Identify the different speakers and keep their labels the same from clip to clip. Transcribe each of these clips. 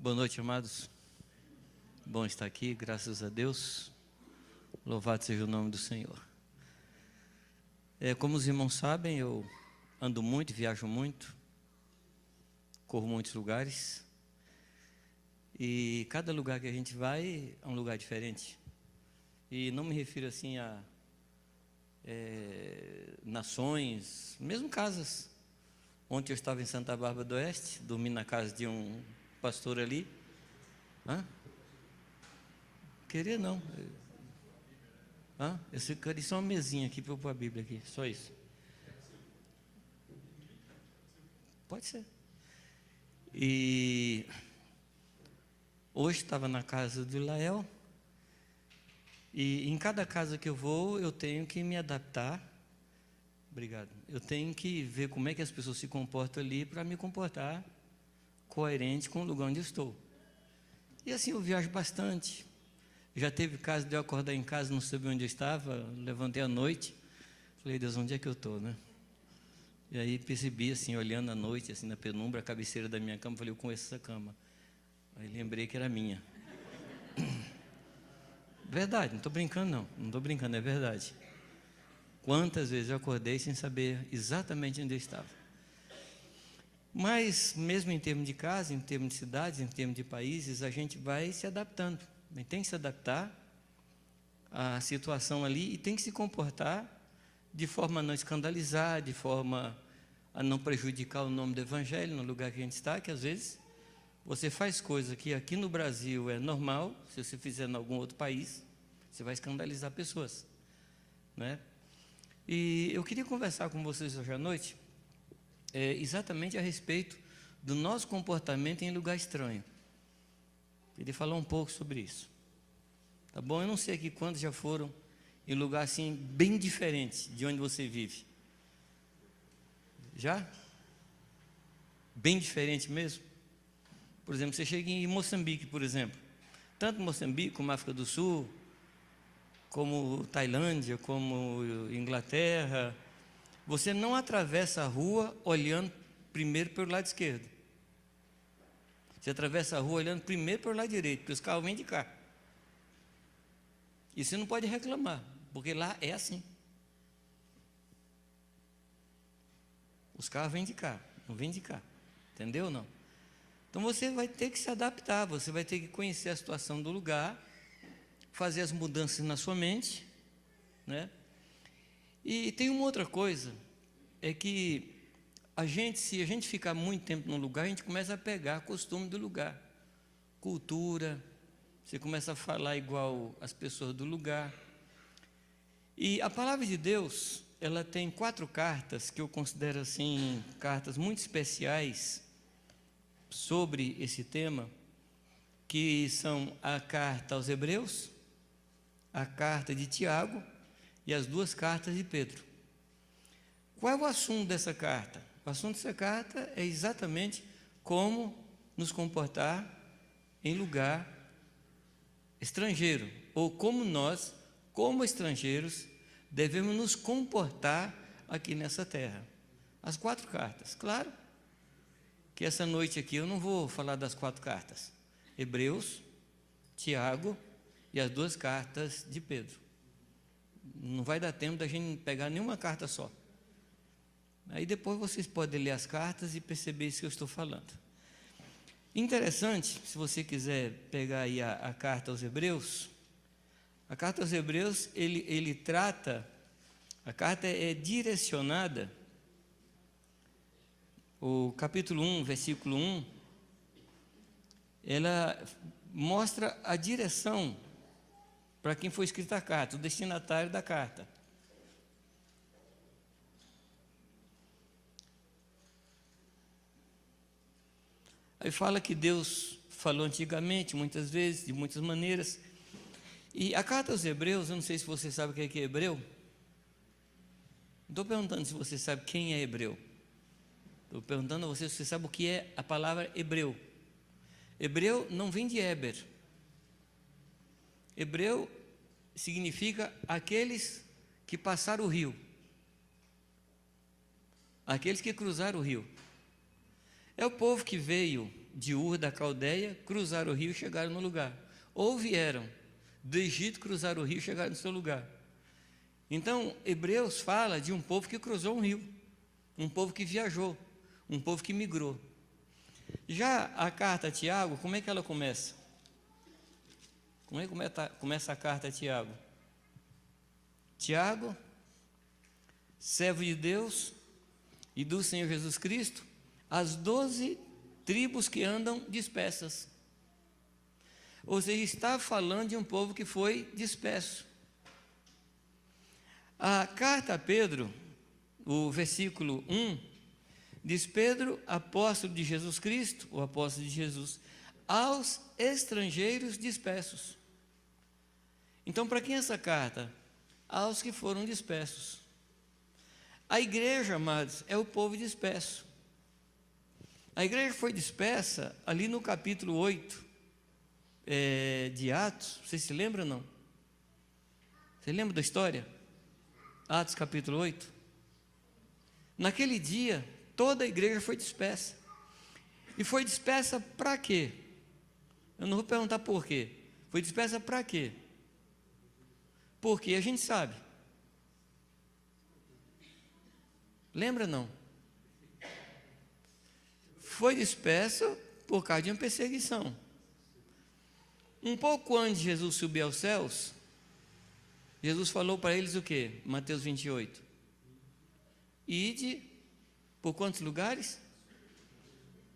Speaker 1: Boa noite, amados. Bom estar aqui, graças a Deus. Louvado seja o nome do Senhor. Como os irmãos sabem, eu ando muito, viajo muito, corro muitos lugares. E cada lugar que a gente vai é um lugar diferente. E não me refiro assim a nações, mesmo casas. Ontem eu estava em Santa Bárbara do Oeste, dormi na casa de um pastor ali. Queria não. Eu queria só uma mesinha aqui para eu pôr a Bíblia aqui, só isso. Pode ser. E hoje estava na casa do Lael. E em cada casa que eu vou, eu tenho que me adaptar. Obrigado. Eu tenho que ver como é que as pessoas se comportam ali para me comportar coerente com o lugar onde eu estou. E assim eu viajo bastante. Já teve caso de eu acordar em casa, não sabia onde eu estava, levantei à noite, falei, Deus, onde é que eu estou, né? E aí percebi, assim, olhando à noite, assim, na penumbra, a cabeceira da minha cama, falei, eu conheço essa cama. Aí lembrei que era minha. Verdade, não estou brincando não estou brincando, é verdade. Quantas vezes eu acordei sem saber exatamente onde eu estava. Mas, mesmo em termos de casa, em termos de cidades, em termos de países, a gente vai se adaptando. Tem que se adaptar à situação ali e tem que se comportar de forma a não escandalizar, de forma a não prejudicar o nome do Evangelho no lugar que a gente está, que às vezes você faz coisa que aqui no Brasil é normal, se você fizer em algum outro país, você vai escandalizar pessoas, né? E eu queria conversar com vocês hoje à noite exatamente a respeito do nosso comportamento em lugar estranho. Queria falar um pouco sobre isso. Tá bom? Eu não sei aqui quantos já foram em lugar assim bem diferente de onde você vive. Já? Bem diferente mesmo? Por exemplo, você chega em Moçambique, por exemplo. Tanto Moçambique como África do Sul, como Tailândia, como Inglaterra, você não atravessa a rua olhando primeiro pelo lado esquerdo. Você atravessa a rua olhando primeiro pelo lado direito, porque os carros vêm de cá. E você não pode reclamar, porque lá é assim. Os carros vêm de cá, não vêm de cá. Entendeu ou não? Então você vai ter que se adaptar, você vai ter que conhecer a situação do lugar, fazer as mudanças na sua mente, né? E tem uma outra coisa, é que se a gente ficar muito tempo num lugar, a gente começa a pegar costume do lugar, cultura, você começa a falar igual as pessoas do lugar. E a palavra de Deus, ela tem 4 cartas que eu considero assim, cartas muito especiais sobre esse tema, que são a carta aos Hebreus, a carta de Tiago e as 2 cartas de Pedro. Qual é o assunto dessa carta? O assunto dessa carta é exatamente como nos comportar em lugar estrangeiro, ou como nós, como estrangeiros, devemos nos comportar aqui nessa terra. As 4 cartas. Claro que essa noite aqui eu não vou falar das 4 cartas. Hebreus, Tiago e as 2 cartas de Pedro. Não vai dar tempo da gente pegar nenhuma carta só. Aí depois vocês podem ler as cartas e perceber isso que eu estou falando. Interessante, se você quiser pegar aí a carta aos Hebreus, a carta aos Hebreus, ele trata, a carta é direcionada, o capítulo 1, versículo 1, ela mostra a direção para quem foi escrita a carta, o destinatário da carta. Aí fala que Deus falou antigamente, muitas vezes, de muitas maneiras. E a carta aos Hebreus, eu não sei se você sabe o que é hebreu. Não estou perguntando se você sabe quem é hebreu. Estou perguntando a você se você sabe o que é a palavra hebreu. Hebreu não vem de Héber. Hebreu significa aqueles que passaram o rio. Aqueles que cruzaram o rio. É o povo que veio de Ur da Caldeia, cruzaram o rio e chegaram no lugar. Ou vieram do Egito, cruzaram o rio e chegaram no seu lugar. Então, Hebreus fala de um povo que cruzou um rio, um povo que viajou, um povo que migrou. Já a carta a Tiago, como é que ela começa? Como é que começa a carta a Tiago? Tiago, servo de Deus e do Senhor Jesus Cristo, as 12 tribos que andam dispersas. Ou seja, está falando de um povo que foi disperso. A carta a Pedro, o versículo 1, diz: Pedro, apóstolo de Jesus Cristo, o apóstolo de Jesus, aos estrangeiros dispersos. Então, para quem é essa carta? Aos que foram dispersos. A igreja, amados, é o povo disperso. A igreja foi dispersa ali no capítulo 8 de Atos. Vocês se lembram ou não? Você lembra da história? Atos capítulo 8. Naquele dia, toda a igreja foi dispersa. E foi dispersa para quê? Eu não vou perguntar por quê. Foi dispersa para quê? Porque a gente sabe. Lembra não? Foi dispersa por causa de uma perseguição. Um pouco antes de Jesus subir aos céus, Jesus falou para eles o quê? Mateus 28. Ide por quantos lugares?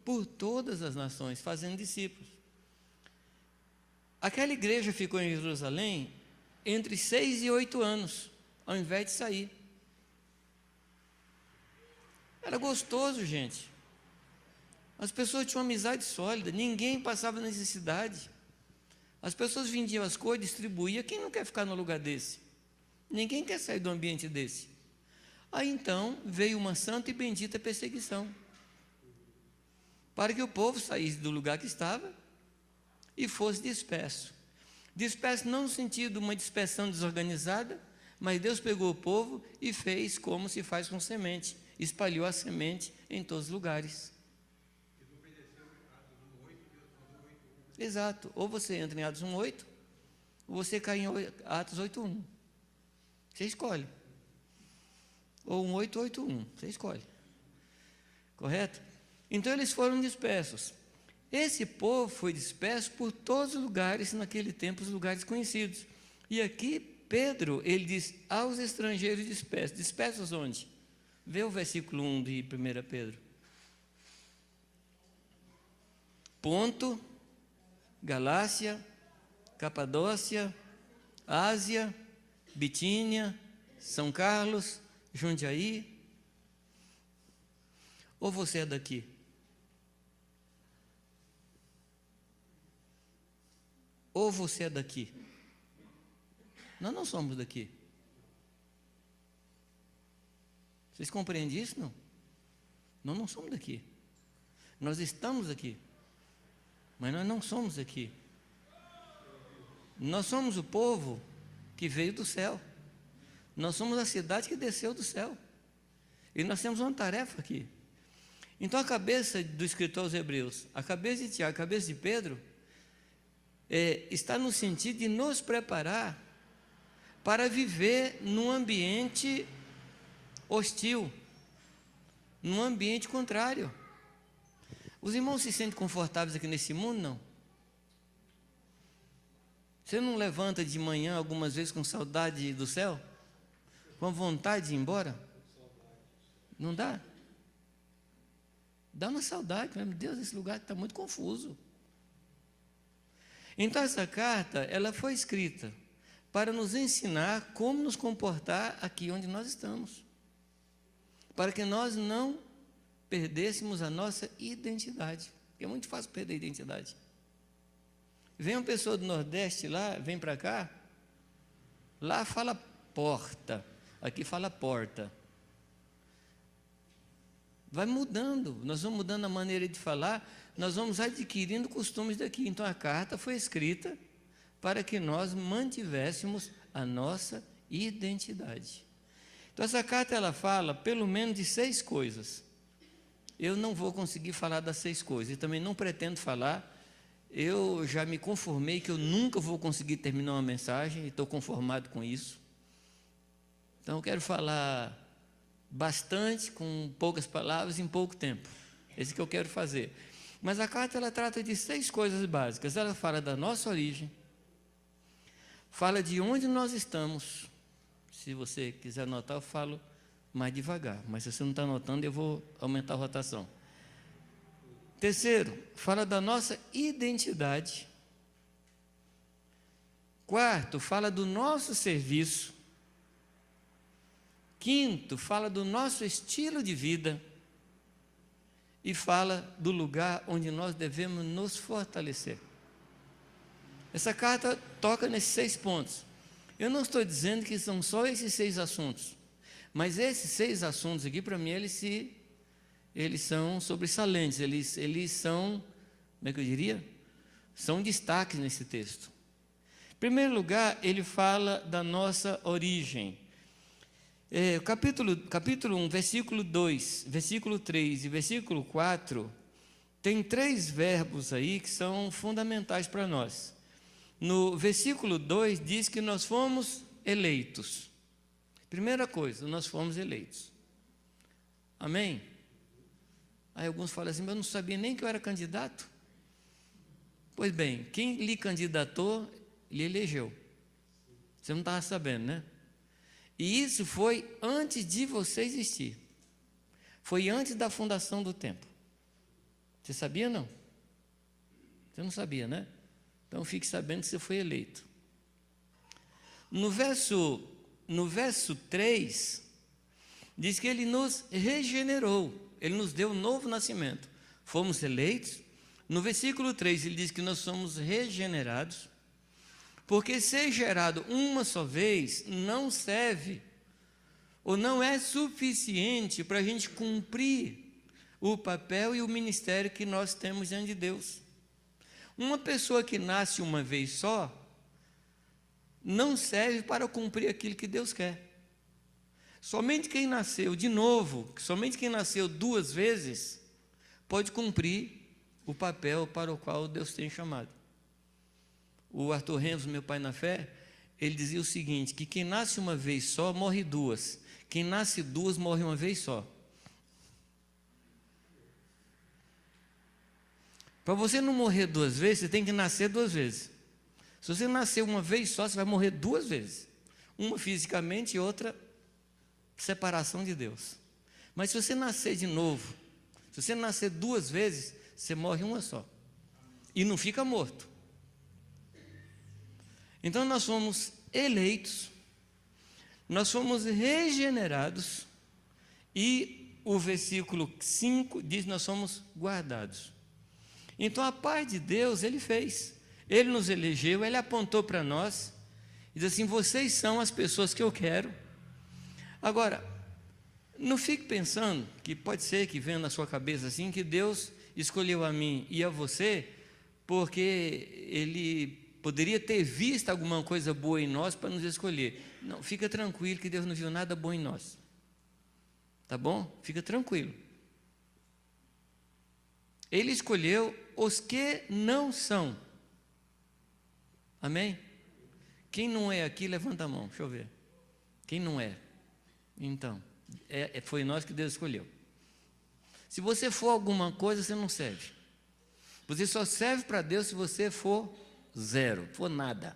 Speaker 1: Por todas as nações, fazendo discípulos. Aquela igreja ficou em Jerusalém entre 6 e 8 anos, ao invés de sair. Era gostoso, gente. As pessoas tinham uma amizade sólida, ninguém passava necessidade. As pessoas vendiam as coisas, distribuíam. Quem não quer ficar no lugar desse? Ninguém quer sair do ambiente desse. Aí então veio uma santa e bendita perseguição, para que o povo saísse do lugar que estava e fosse disperso. Disperso não no sentido de uma dispersão desorganizada, mas Deus pegou o povo e fez como se faz com semente, espalhou a semente em todos os lugares. Exato, ou você entra em Atos 1:8, ou você cai em Atos 8:1. Você escolhe. Ou 1:8:8:1, você escolhe. Correto? Então eles foram dispersos. Esse povo foi disperso por todos os lugares, naquele tempo, os lugares conhecidos. E aqui, Pedro, ele diz, aos estrangeiros dispersos. Dispersos onde? Vê o versículo 1 de 1 Pedro. Ponto, Galácia, Capadócia, Ásia, Bitínia, São Carlos, Jundiaí. Ou você é daqui? Ou você é daqui? Nós não somos daqui. Vocês compreendem isso, não? Nós não somos daqui. Nós estamos aqui, mas nós não somos aqui. Nós somos o povo que veio do céu. Nós somos a cidade que desceu do céu. E nós temos uma tarefa aqui. Então a cabeça do escritor aos Hebreus, a cabeça de Tiago, a cabeça de Pedro, está no sentido de nos preparar para viver num ambiente hostil, num ambiente contrário. Os irmãos se sentem confortáveis aqui nesse mundo, não? Você não levanta de manhã algumas vezes com saudade do céu? Com vontade de ir embora? Não dá? Dá uma saudade, meu Deus, esse lugar está muito confuso. Então essa carta, ela foi escrita para nos ensinar como nos comportar aqui onde nós estamos, para que nós não perdêssemos a nossa identidade, porque é muito fácil perder a identidade. Vem uma pessoa do Nordeste lá, vem para cá, lá fala porta, aqui fala porta. Vai mudando, nós vamos mudando a maneira de falar, nós vamos adquirindo costumes daqui. Então a carta foi escrita para que nós mantivéssemos a nossa identidade. Então essa carta ela fala pelo menos de 6 coisas. eu não vou conseguir falar das 6 coisas, e também não pretendo falar. Eu já me conformei que eu nunca vou conseguir terminar uma mensagem, e estou conformado com isso. Então, eu quero falar bastante, com poucas palavras, em pouco tempo. Esse que eu quero fazer. Mas a carta, ela trata de 6 coisas básicas. Ela fala da nossa origem, fala de onde nós estamos. Se você quiser anotar, eu falo mais devagar, mas se você não está anotando, eu vou aumentar a rotação. Terceiro, fala da nossa identidade. Quarto, fala do nosso serviço. Quinto, fala do nosso estilo de vida. E fala do lugar onde nós devemos nos fortalecer. Essa carta toca nesses 6 pontos. Eu não estou dizendo que são só esses 6 assuntos, mas esses 6 assuntos aqui, para mim, eles são sobressalentes, eles são, como é que eu diria? São destaques nesse texto. Em primeiro lugar, ele fala da nossa origem. Capítulo 1, versículo 2, versículo 3 e versículo 4, tem 3 verbos aí que são fundamentais para nós. No versículo 2 diz que nós fomos eleitos. Primeira coisa, nós fomos eleitos. Amém? Aí alguns falam assim, mas eu não sabia nem que eu era candidato. Pois bem, quem lhe candidatou, lhe elegeu. Você não estava sabendo, né? E isso foi antes de você existir. Foi antes da fundação do tempo. Você sabia, não? Você não sabia, né? Então fique sabendo que você foi eleito. No verso 3, diz que ele nos regenerou. Ele nos deu um novo nascimento. Fomos eleitos. No versículo 3, ele diz que nós somos regenerados. Porque ser gerado uma só vez não serve, ou não é suficiente para a gente cumprir o papel e o ministério que nós temos diante de Deus. Uma pessoa que nasce uma vez só, não serve para cumprir aquilo que Deus quer. Somente quem nasceu de novo, somente quem nasceu 2 vezes, pode cumprir o papel para o qual Deus tem chamado. O Arthur Ramos, meu pai na fé, ele dizia o seguinte, que quem nasce uma vez só, morre 2. Quem nasce 2, morre uma vez só. Para você não morrer 2 vezes, você tem que nascer 2 vezes. Se você nascer uma vez só, você vai morrer 2 vezes. Uma fisicamente e outra separação de Deus. Mas se você nascer de novo, se você nascer 2 vezes, você morre uma só. E não fica morto. Então nós fomos eleitos, nós fomos regenerados, e o versículo 5 diz que nós somos guardados. Então a paz de Deus Ele fez, Ele nos elegeu, Ele apontou para nós, e diz assim, vocês são as pessoas que eu quero. Agora, não fique pensando, que pode ser que venha na sua cabeça assim, que Deus escolheu a mim e a você, porque Ele poderia ter visto alguma coisa boa em nós para nos escolher. Não, fica tranquilo que Deus não viu nada bom em nós. Tá bom? Fica tranquilo. Ele escolheu os que não são. Amém? Quem não é aqui, levanta a mão, deixa eu ver. Quem não é? Então, foi nós que Deus escolheu. Se você for alguma coisa, você não serve. Você só serve para Deus se você for 0, for nada.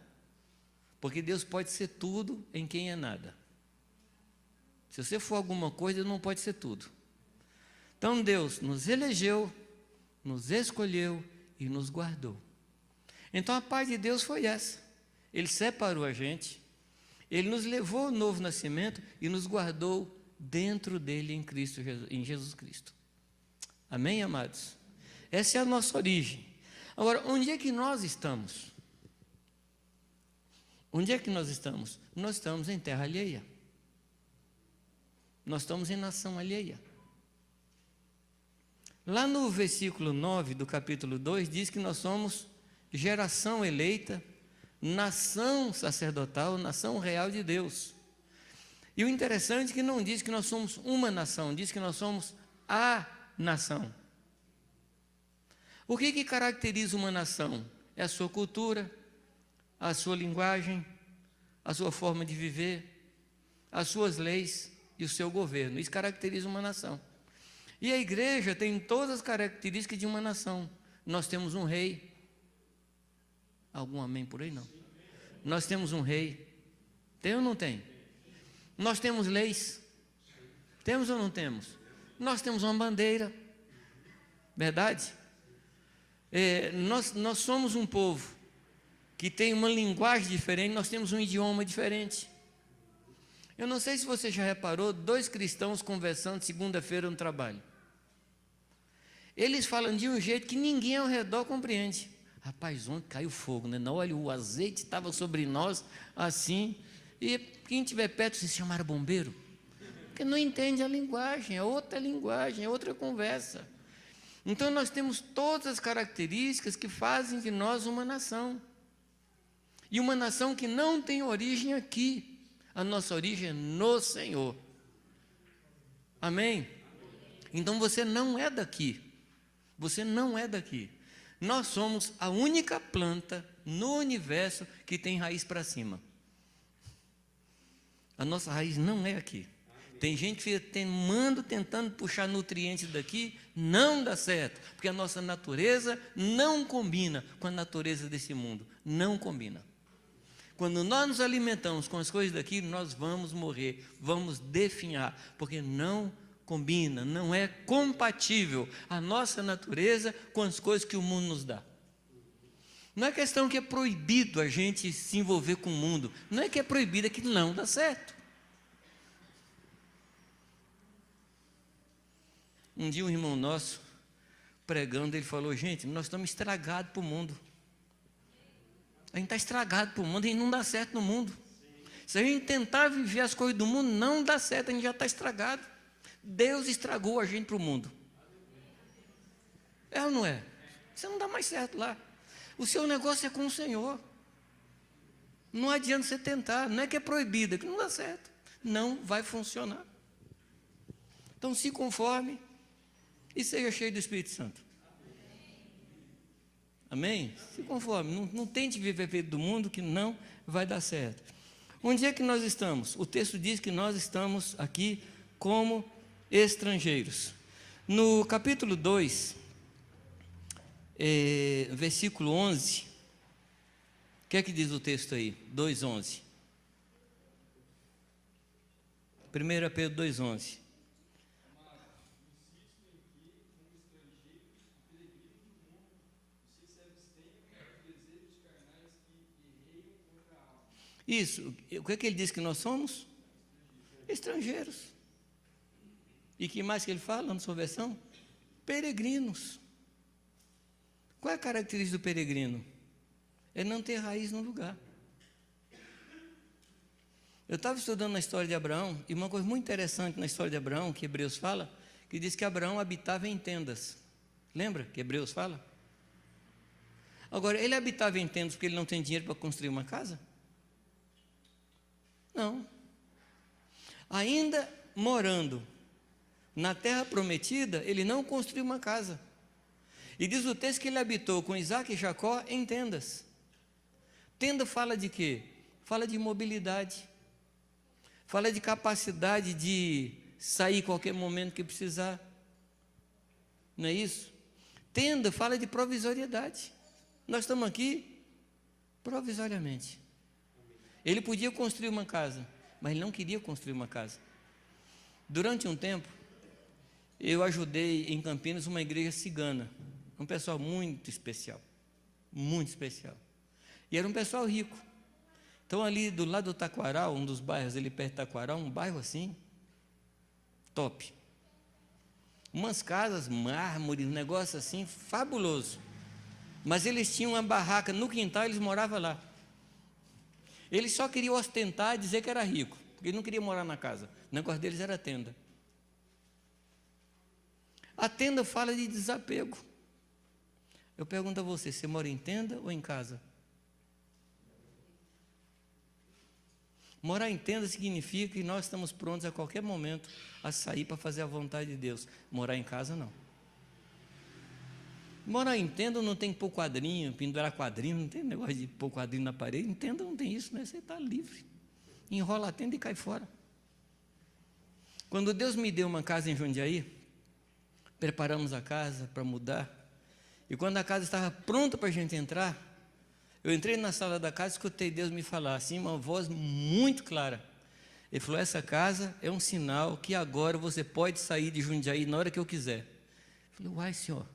Speaker 1: Porque Deus pode ser tudo em quem é nada. Se você for alguma coisa, Deus não pode ser tudo. Então Deus nos elegeu, nos escolheu e nos guardou. Então a paz de Deus foi essa. Ele separou a gente, Ele nos levou ao novo nascimento e nos guardou dentro dele em Jesus Cristo. Amém, amados? Essa é a nossa origem. Agora, onde é que nós estamos? Onde é que nós estamos? Nós estamos em terra alheia. Nós estamos em nação alheia. Lá no versículo 9 do capítulo 2, diz que nós somos geração eleita, nação sacerdotal, nação real de Deus. E o interessante é que não diz que nós somos uma nação, diz que nós somos a nação. O que caracteriza uma nação? É a sua cultura, a sua linguagem, a sua forma de viver, as suas leis e o seu governo. Isso caracteriza uma nação. E a igreja tem todas as características de uma nação. Nós temos um rei. Algum amém por aí? Não. Nós temos um rei. Tem ou não tem? Nós temos leis. Temos ou não temos? Nós temos uma bandeira. Verdade? Nós somos um povo que tem uma linguagem diferente, nós temos um idioma diferente. Eu não sei se você já reparou, 2 cristãos conversando segunda-feira no trabalho. Eles falam de um jeito que ninguém ao redor compreende. Rapaz, ontem caiu fogo, né? Não, olha, o azeite estava sobre nós assim, e quem estiver perto se chamar bombeiro, porque não entende a linguagem, é outra linguagem, é outra conversa. Então nós temos todas as características que fazem de nós uma nação. E uma nação que não tem origem aqui. A nossa origem é no Senhor. Amém? Então você não é daqui. Você não é daqui. Nós somos a única planta no universo que tem raiz para cima. A nossa raiz não é aqui. Tem gente que fica tentando puxar nutrientes daqui, não dá certo, porque a nossa natureza não combina com a natureza desse mundo, não combina. Quando nós nos alimentamos com as coisas daqui, nós vamos morrer, vamos definhar, porque não combina, não é compatível a nossa natureza com as coisas que o mundo nos dá. Não é questão que é proibido a gente se envolver com o mundo, não é que é proibido, é que não dá certo. Um dia um irmão nosso, pregando, ele falou, gente, nós estamos estragados para o mundo. A gente está estragado para o mundo e não dá certo no mundo. Se a gente tentar viver as coisas do mundo, não dá certo, a gente já está estragado. Deus estragou a gente para o mundo. É ou não é? Você não dá mais certo lá. O seu negócio é com o Senhor. Não adianta você tentar, não é que é proibido, é que não dá certo. Não vai funcionar. Então se conforme e seja cheio do Espírito Santo. Amém? Se conforme, não tente viver feito do mundo, que não vai dar certo. Onde é que nós estamos? O texto diz que nós estamos aqui como estrangeiros. No capítulo 2, versículo 11, o que é que diz o texto aí? 2:11. 1 Pedro 2:11. Isso, o que é que ele diz que nós somos? Estrangeiros. E que mais que ele fala na sua versão? Peregrinos. Qual é a característica do peregrino? É não ter raiz no lugar. Eu estava estudando a história de Abraão, e uma coisa muito interessante na história de Abraão, que Hebreus fala, que diz que Abraão habitava em tendas. Lembra que Hebreus fala? Agora, ele habitava em tendas porque ele não tem dinheiro para construir uma casa? Não. Ainda morando na terra prometida, ele não construiu uma casa. E diz o texto que ele habitou com Isaac e Jacó em tendas. Tenda fala de quê? Fala de mobilidade. Fala de capacidade de sair qualquer momento que precisar. Não é isso? Tenda fala de provisoriedade. Nós estamos aqui provisoriamente. Ele podia construir uma casa, mas ele não queria construir uma casa. Durante um tempo, eu ajudei em Campinas uma igreja cigana, um pessoal muito especial, e era um pessoal rico. Então ali do lado do Taquaral, um dos bairros ali perto do Taquaral, um bairro assim, top. Umas casas, mármore, um negócio assim, fabuloso. Mas eles tinham uma barraca no quintal, eles moravam lá. Eles só queriam ostentar e dizer que era rico, porque eles não queriam morar na casa. O negócio deles era a tenda. A tenda fala de desapego. Eu pergunto a você, você mora em tenda ou em casa? Morar em tenda significa que nós estamos prontos a qualquer momento a sair para fazer a vontade de Deus. Morar em casa, não. Morar em tenda não tem que pôr quadrinho, pendurar quadrinho, não tem negócio de pôr quadrinho na parede. Em tenda não tem isso, né? Você está livre. Enrola a tenda e cai fora. Quando Deus me deu uma casa em Jundiaí, preparamos a casa para mudar. E quando a casa estava pronta para a gente entrar, eu entrei na sala da casa e escutei Deus me falar assim, uma voz muito clara. Ele falou, essa casa é um sinal que agora você pode sair de Jundiaí na hora que eu quiser. Eu falei, uai, Senhor.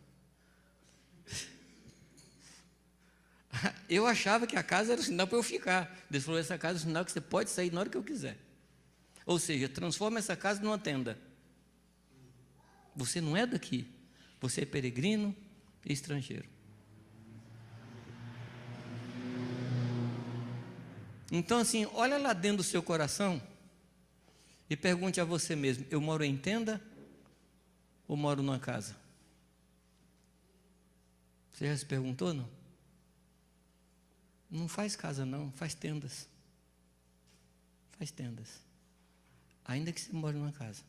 Speaker 1: Eu achava que a casa era o sinal para eu ficar. Deus falou, essa casa é o sinal que você pode sair na hora que eu quiser. Ou seja, transforma essa casa numa tenda. Você não é daqui. Você é peregrino e estrangeiro. Então, assim, olha lá dentro do seu coração e pergunte a você mesmo, eu moro em tenda ou moro numa casa? Você já se perguntou, não? Não faz casa não, faz tendas. Faz tendas. Ainda que você mora numa casa.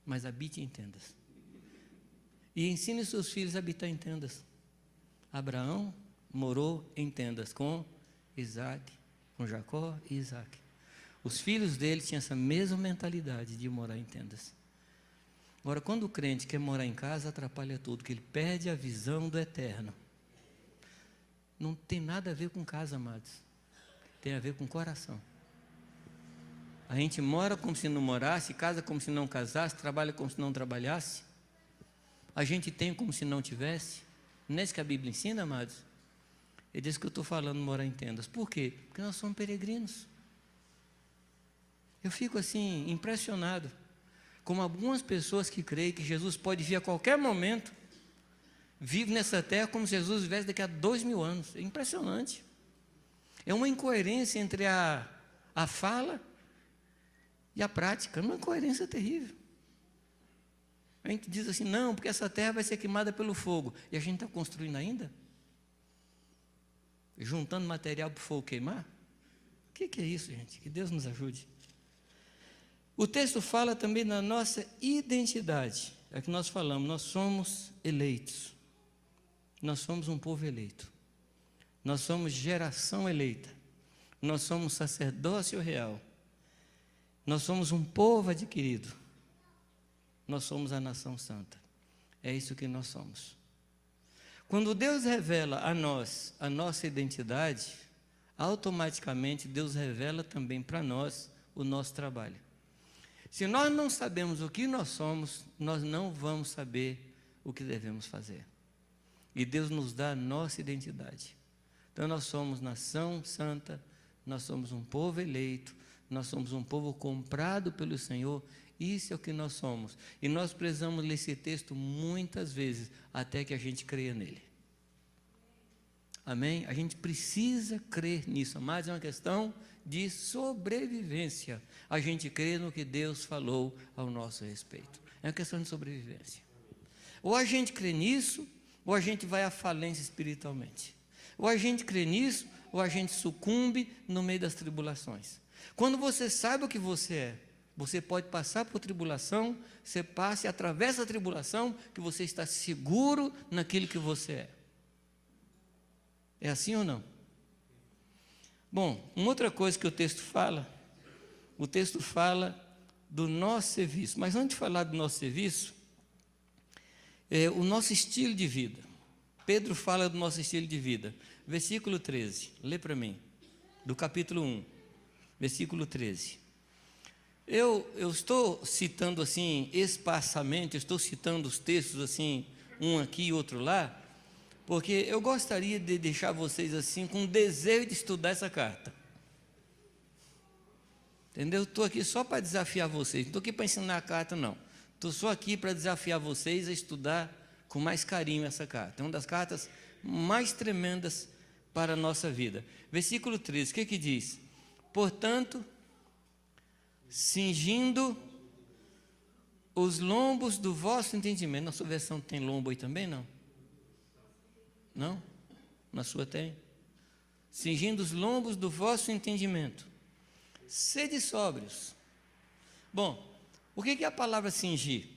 Speaker 1: Mas habite em tendas. E ensine seus filhos a habitar em tendas. Abraão morou em tendas com Isaac, com Jacó e Isaac. Os filhos dele tinham essa mesma mentalidade de morar em tendas. Agora, quando o crente quer morar em casa, atrapalha tudo, porque ele perde a visão do eterno. Não tem nada a ver com casa, amados. Tem a ver com coração. A gente mora como se não morasse, casa como se não casasse, trabalha como se não trabalhasse. A gente tem como se não tivesse. Não é isso que a Bíblia ensina, amados? Ele diz que eu estou falando morar em tendas. Por quê? Porque nós somos peregrinos. Eu fico assim, impressionado. Como algumas pessoas que creem que Jesus pode vir a qualquer momento, vivem nessa terra como se Jesus vivesse daqui a 2000 anos. É impressionante. É uma incoerência entre a fala e a prática. É uma incoerência terrível. A gente diz assim, não, porque essa terra vai ser queimada pelo fogo. E a gente está construindo ainda? Juntando material para o fogo queimar? O que é isso, gente? Que Deus nos ajude. O texto fala também da nossa identidade. É que nós falamos, nós somos eleitos. Nós somos um povo eleito. Nós somos geração eleita. Nós somos sacerdócio real. Nós somos um povo adquirido. Nós somos a nação santa. É isso que nós somos. Quando Deus revela a nós a nossa identidade, automaticamente Deus revela também para nós o nosso trabalho. Se nós não sabemos o que nós somos, nós não vamos saber o que devemos fazer. E Deus nos dá a nossa identidade. Então nós somos nação santa, nós somos um povo eleito, nós somos um povo comprado pelo Senhor. Isso é o que nós somos. E nós precisamos ler esse texto muitas vezes, até que a gente creia nele. Amém? A gente precisa crer nisso, mas é uma questão de sobrevivência. A gente crê no que Deus falou ao nosso respeito. É uma questão de sobrevivência. Ou a gente crê nisso, ou a gente vai à falência espiritualmente. Ou a gente crê nisso, ou a gente sucumbe no meio das tribulações. Quando você sabe o que você é, você pode passar por tribulação, você passa e atravessa a tribulação, que você está seguro naquilo que você é. É assim ou não? Bom, uma outra coisa que o texto fala do nosso serviço. Mas antes de falar do nosso serviço, o nosso estilo de vida. Pedro fala do nosso estilo de vida. Versículo 13, lê para mim, do capítulo 1, versículo 13. Eu estou citando assim, esparsamente, eu estou citando os textos assim, um aqui e outro lá, porque eu gostaria de deixar vocês assim, com desejo de estudar essa carta. Entendeu? Estou aqui só para desafiar vocês, não estou aqui para ensinar a carta, não. Estou só aqui para desafiar vocês a estudar com mais carinho essa carta. É uma das cartas mais tremendas para a nossa vida. Versículo 13, o que diz? Portanto, cingindo os lombos do vosso entendimento. Na sua versão tem lombo aí também, não? Não? Na sua tem? Cingindo os lombos do vosso entendimento. Sede sóbrios. Bom, o que é a palavra cingir?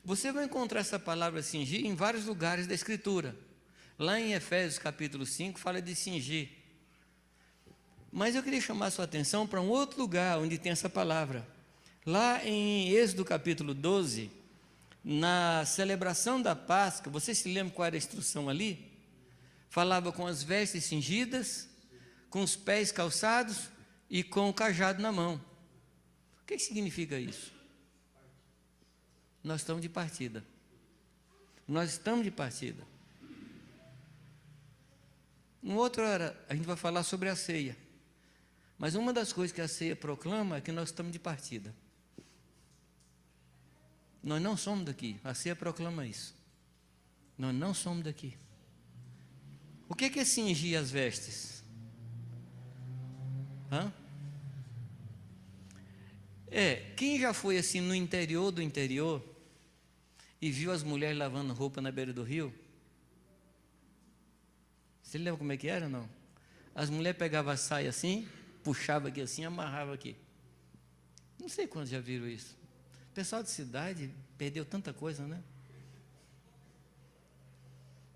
Speaker 1: Você vai encontrar essa palavra cingir em vários lugares da Escritura. Lá em Efésios capítulo 5 fala de cingir. Mas eu queria chamar a sua atenção para um outro lugar onde tem essa palavra. Lá em Êxodo capítulo 12, na celebração da Páscoa, você se lembra qual era a instrução ali? Falava com as vestes cingidas, com os pés calçados e com o cajado na mão. O que significa isso? Nós estamos de partida. Nós estamos de partida. Uma outra hora a gente vai falar sobre a ceia. Mas uma das coisas que a ceia proclama é que nós estamos de partida. Nós não somos daqui. A ceia proclama isso. Nós não somos daqui. O que é cingir as vestes? Quem já foi assim no interior do interior e viu as mulheres lavando roupa na beira do rio? Você lembra como é que era ou não? As mulheres pegavam a saia assim, puxavam aqui assim, amarravam aqui. Não sei quantos já viram isso. O pessoal de cidade perdeu tanta coisa, né?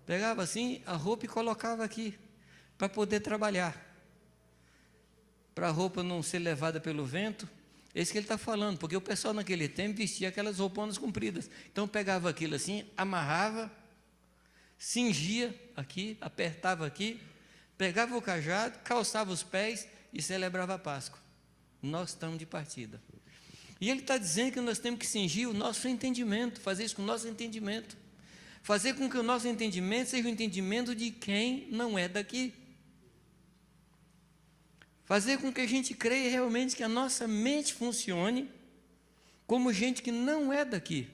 Speaker 1: Pegava assim a roupa e colocava aqui, para poder trabalhar. Para a roupa não ser levada pelo vento. É isso que ele está falando, porque o pessoal naquele tempo vestia aquelas rouponas compridas. Então pegava aquilo assim, amarrava, cingia aqui, apertava aqui, pegava o cajado, calçava os pés e celebrava a Páscoa. Nós estamos de partida. E ele está dizendo que nós temos que cingir o nosso entendimento, fazer isso com o nosso entendimento. Fazer com que o nosso entendimento seja o entendimento de quem não é daqui. Fazer com que a gente creia realmente que a nossa mente funcione como gente que não é daqui.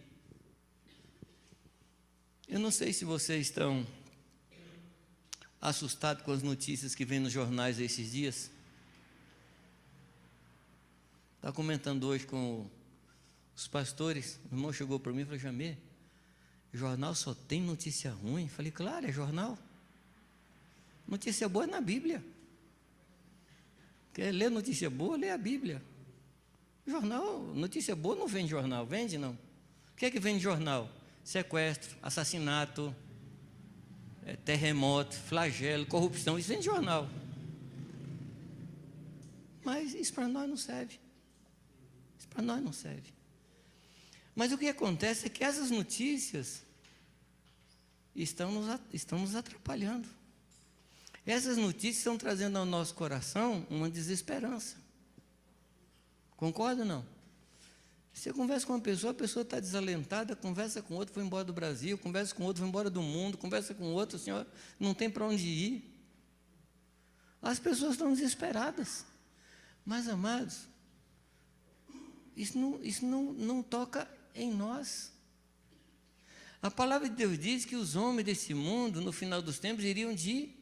Speaker 1: Eu não sei se vocês estão assustados com as notícias que vêm nos jornais esses dias. Estava comentando hoje com os pastores. O irmão chegou para mim e falou: Jamê, jornal só tem notícia ruim? Falei: claro, é jornal. Notícia boa é na Bíblia. Quer ler notícia boa, lê a Bíblia. Jornal, notícia boa não vende jornal, vende não. O que é que vende jornal? Sequestro, assassinato, terremoto, flagelo, corrupção, isso vende jornal. Mas isso para nós não serve. Isso para nós não serve. Mas o que acontece é que essas notícias estão nos atrapalhando. Essas notícias estão trazendo ao nosso coração uma desesperança. Concorda ou não? Você conversa com uma pessoa, a pessoa está desalentada, conversa com outro, foi embora do Brasil, conversa com outro, foi embora do mundo, conversa com outro, assim, ó, não tem para onde ir. As pessoas estão desesperadas. Mas, amados, isso não toca em nós. A palavra de Deus diz que os homens desse mundo, no final dos tempos, iriam de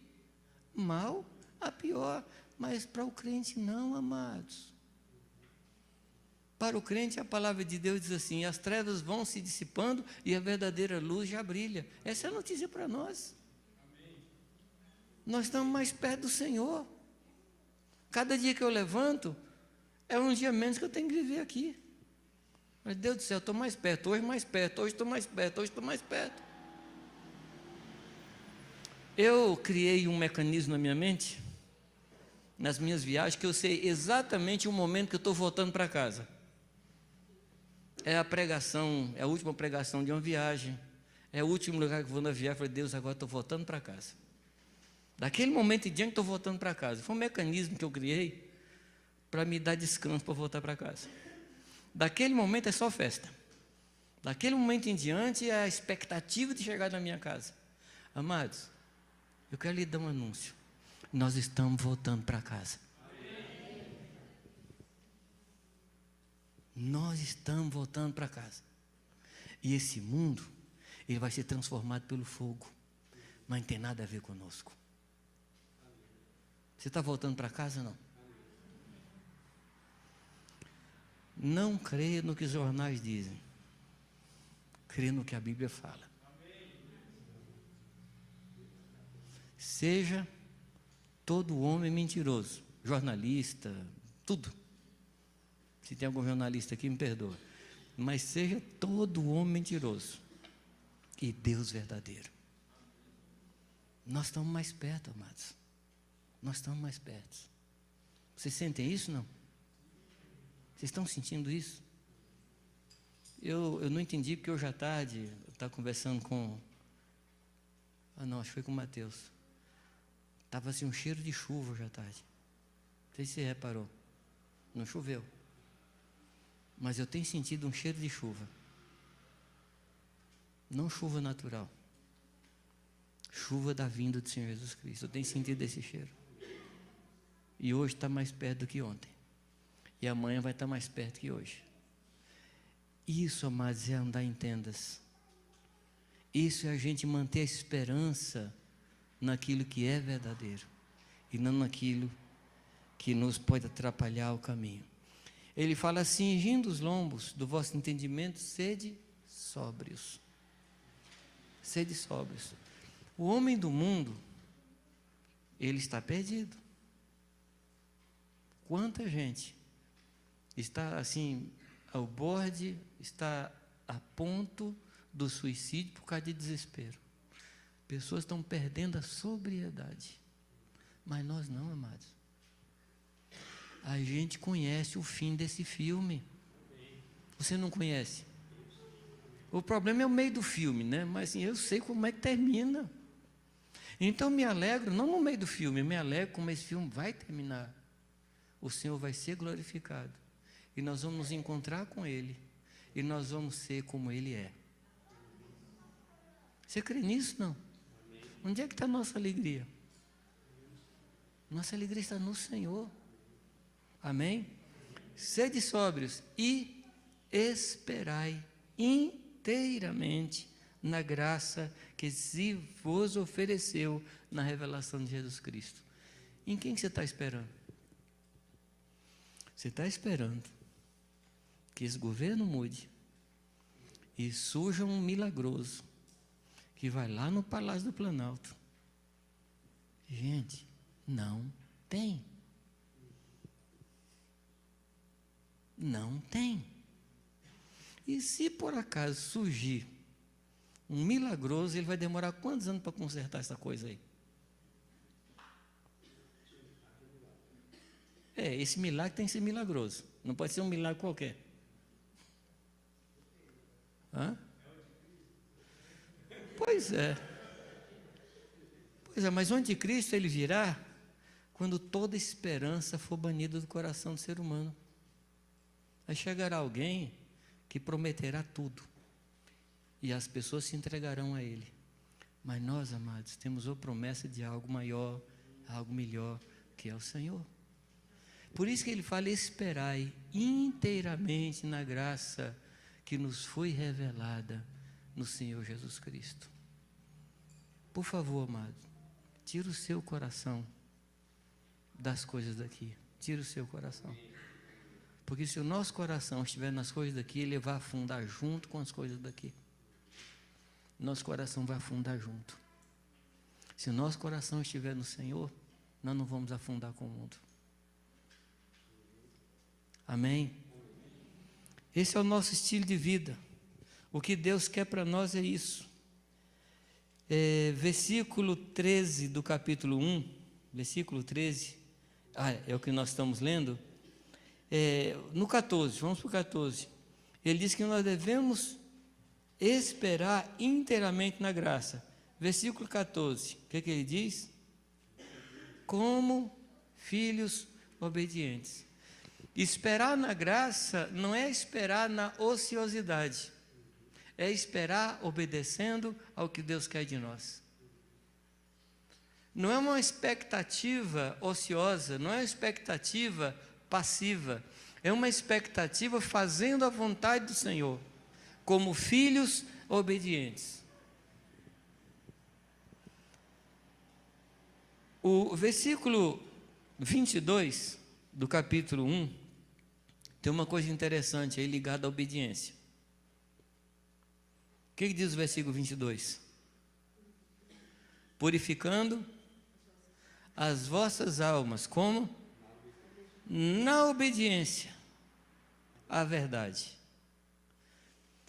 Speaker 1: mal a pior, mas para o crente não, amados. Para o crente a palavra de Deus diz assim: as trevas vão se dissipando e a verdadeira luz já brilha. Essa é a notícia para nós. Amém. Nós estamos mais perto do Senhor. Cada dia que eu levanto é um dia menos que eu tenho que viver aqui. Mas Deus do céu, eu estou mais perto, hoje mais perto, hoje estou mais perto, hoje estou mais perto. Eu criei um mecanismo na minha mente, nas minhas viagens, que eu sei exatamente o momento que eu estou voltando para casa. É a pregação, é a última pregação de uma viagem, é o último lugar que eu vou na viagem. Eu falei: Deus, agora estou voltando para casa. Daquele momento em diante estou voltando para casa. Foi um mecanismo que eu criei para me dar descanso para voltar para casa. Daquele momento é só festa. Daquele momento em diante é a expectativa de chegar na minha casa. Amados, eu quero lhe dar um anúncio. Nós estamos voltando para casa. Amém. Nós estamos voltando para casa. E esse mundo, ele vai ser transformado pelo fogo. Mas não tem nada a ver conosco. Você está voltando para casa ou não? Não creia no que os jornais dizem. Crê no que a Bíblia fala. Seja todo homem mentiroso, jornalista, tudo. Se tem algum jornalista aqui, me perdoa. mas seja todo homem mentiroso e Deus verdadeiro. Nós estamos mais perto, amados. Nós estamos mais perto. Vocês sentem isso, não? Vocês estão sentindo isso? Eu não entendi, porque hoje à tarde eu estava conversando com... não, acho que foi com o Mateus. Estava assim um cheiro de chuva hoje à tarde. Não sei se você reparou. Não choveu. Mas eu tenho sentido um cheiro de chuva. Não chuva natural. Chuva da vinda do Senhor Jesus Cristo. Eu tenho sentido esse cheiro. E hoje está mais perto do que ontem. E amanhã vai estar mais perto que hoje. Isso, amados, é andar em tendas. Isso é a gente manter a esperança naquilo que é verdadeiro. E não naquilo que nos pode atrapalhar o caminho. Ele fala assim: cingindo os lombos do vosso entendimento, sede sóbrios. Sede sóbrios. O homem do mundo, ele está perdido. Quanta gente está assim, ao borde, está a ponto do suicídio por causa de desespero. Pessoas estão perdendo a sobriedade. Mas nós não, amados. A gente conhece o fim desse filme. Você não conhece? O problema é o meio do filme, né? Mas assim, eu sei como é que termina. Então me alegro, não no meio do filme, eu me alegro como esse filme vai terminar. O Senhor vai ser glorificado. E nós vamos nos encontrar com Ele. E nós vamos ser como Ele é. Você crê nisso, não? Onde é que está a nossa alegria? Nossa alegria está no Senhor. Amém? Sede sóbrios e esperai inteiramente na graça que se vos ofereceu na revelação de Jesus Cristo. Em quem você está esperando? Você está esperando que esse governo mude e surja um milagroso que vai lá no Palácio do Planalto. Gente, não tem. Não tem. E se por acaso surgir um milagroso, ele vai demorar quantos anos para consertar essa coisa aí? Esse milagre tem que ser milagroso. Não pode ser um milagre qualquer. Hã? Pois é. Pois é, mas o anticristo ele virá quando toda esperança for banida do coração do ser humano. Aí chegará alguém que prometerá tudo. E as pessoas se entregarão a ele. Mas nós, amados, temos a promessa de algo maior, algo melhor, que é o Senhor. Por isso que ele fala: esperai inteiramente na graça que nos foi revelada no Senhor Jesus Cristo. Por favor, amado, tira o seu coração das coisas daqui. Tira o seu coração. Porque se o nosso coração estiver nas coisas daqui, ele vai afundar junto com as coisas daqui. Nosso coração vai afundar junto. Se o nosso coração estiver no Senhor, nós não vamos afundar com o mundo. Amém? Esse é o nosso estilo de vida. O que Deus quer para nós é isso. Versículo 13 do capítulo 1, versículo 13, é o que nós estamos lendo. No 14, vamos para o 14. Ele diz que nós devemos esperar inteiramente na graça. Versículo 14, o que ele diz? Como filhos obedientes. Esperar na graça não é esperar na ociosidade, é esperar obedecendo ao que Deus quer de nós. Não é uma expectativa ociosa, não é uma expectativa passiva, é uma expectativa fazendo a vontade do Senhor, como filhos obedientes. O versículo 22 do capítulo 1 tem uma coisa interessante aí ligada à obediência. O que diz o versículo 22? Purificando as vossas almas, como? Na obediência à verdade.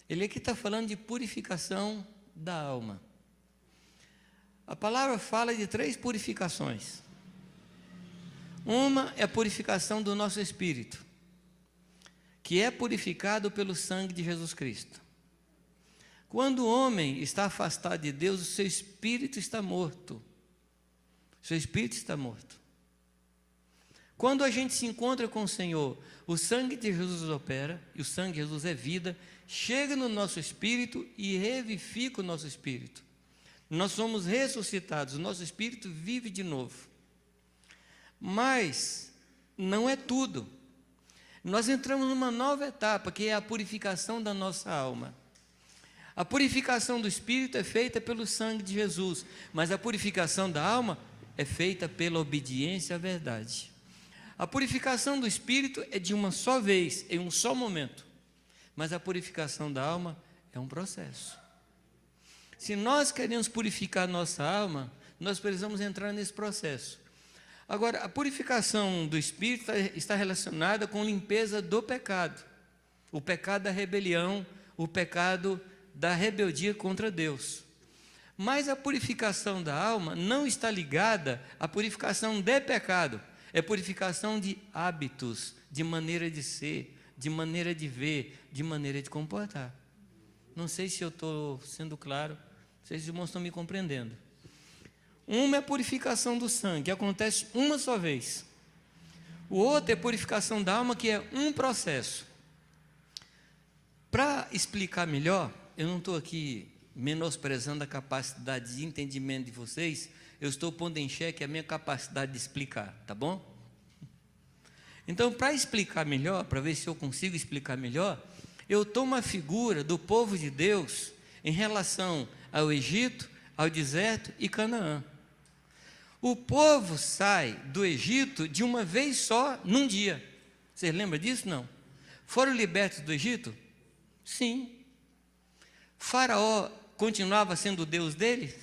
Speaker 1: Ele aqui está falando de purificação da alma. A palavra fala de 3 purificações. Uma é a purificação do nosso espírito, que é purificado pelo sangue de Jesus Cristo. Quando o homem está afastado de Deus, o seu espírito está morto. O seu espírito está morto. Quando a gente se encontra com o Senhor, o sangue de Jesus opera, e o sangue de Jesus é vida, chega no nosso espírito e revivifica o nosso espírito. Nós somos ressuscitados, o nosso espírito vive de novo. Mas não é tudo. Nós entramos numa nova etapa, que é a purificação da nossa alma. A purificação do espírito é feita pelo sangue de Jesus, mas a purificação da alma é feita pela obediência à verdade. A purificação do espírito é de uma só vez, em um só momento, mas a purificação da alma é um processo. Se nós queremos purificar nossa alma, nós precisamos entrar nesse processo. Agora, a purificação do espírito está relacionada com limpeza do pecado. O pecado da rebelião, o pecado da rebeldia contra Deus. Mas a purificação da alma não está ligada à purificação de pecado. É purificação de hábitos, de maneira de ser, de maneira de ver, de maneira de comportar. Não sei se eu estou sendo claro, não sei se os irmãos estão me compreendendo. Uma é a purificação do sangue, que acontece uma só vez. O outro é a purificação da alma, que é um processo. Para explicar melhor, eu não estou aqui menosprezando a capacidade de entendimento de vocês, eu estou pondo em xeque a minha capacidade de explicar, tá bom? Então, para explicar melhor, para ver se eu consigo explicar melhor, eu tomo a figura do povo de Deus em relação ao Egito, ao deserto e Canaã. O povo sai do Egito de uma vez só, num dia. Vocês lembram disso? Não. Foram libertos do Egito? Sim. Faraó continuava sendo o Deus deles?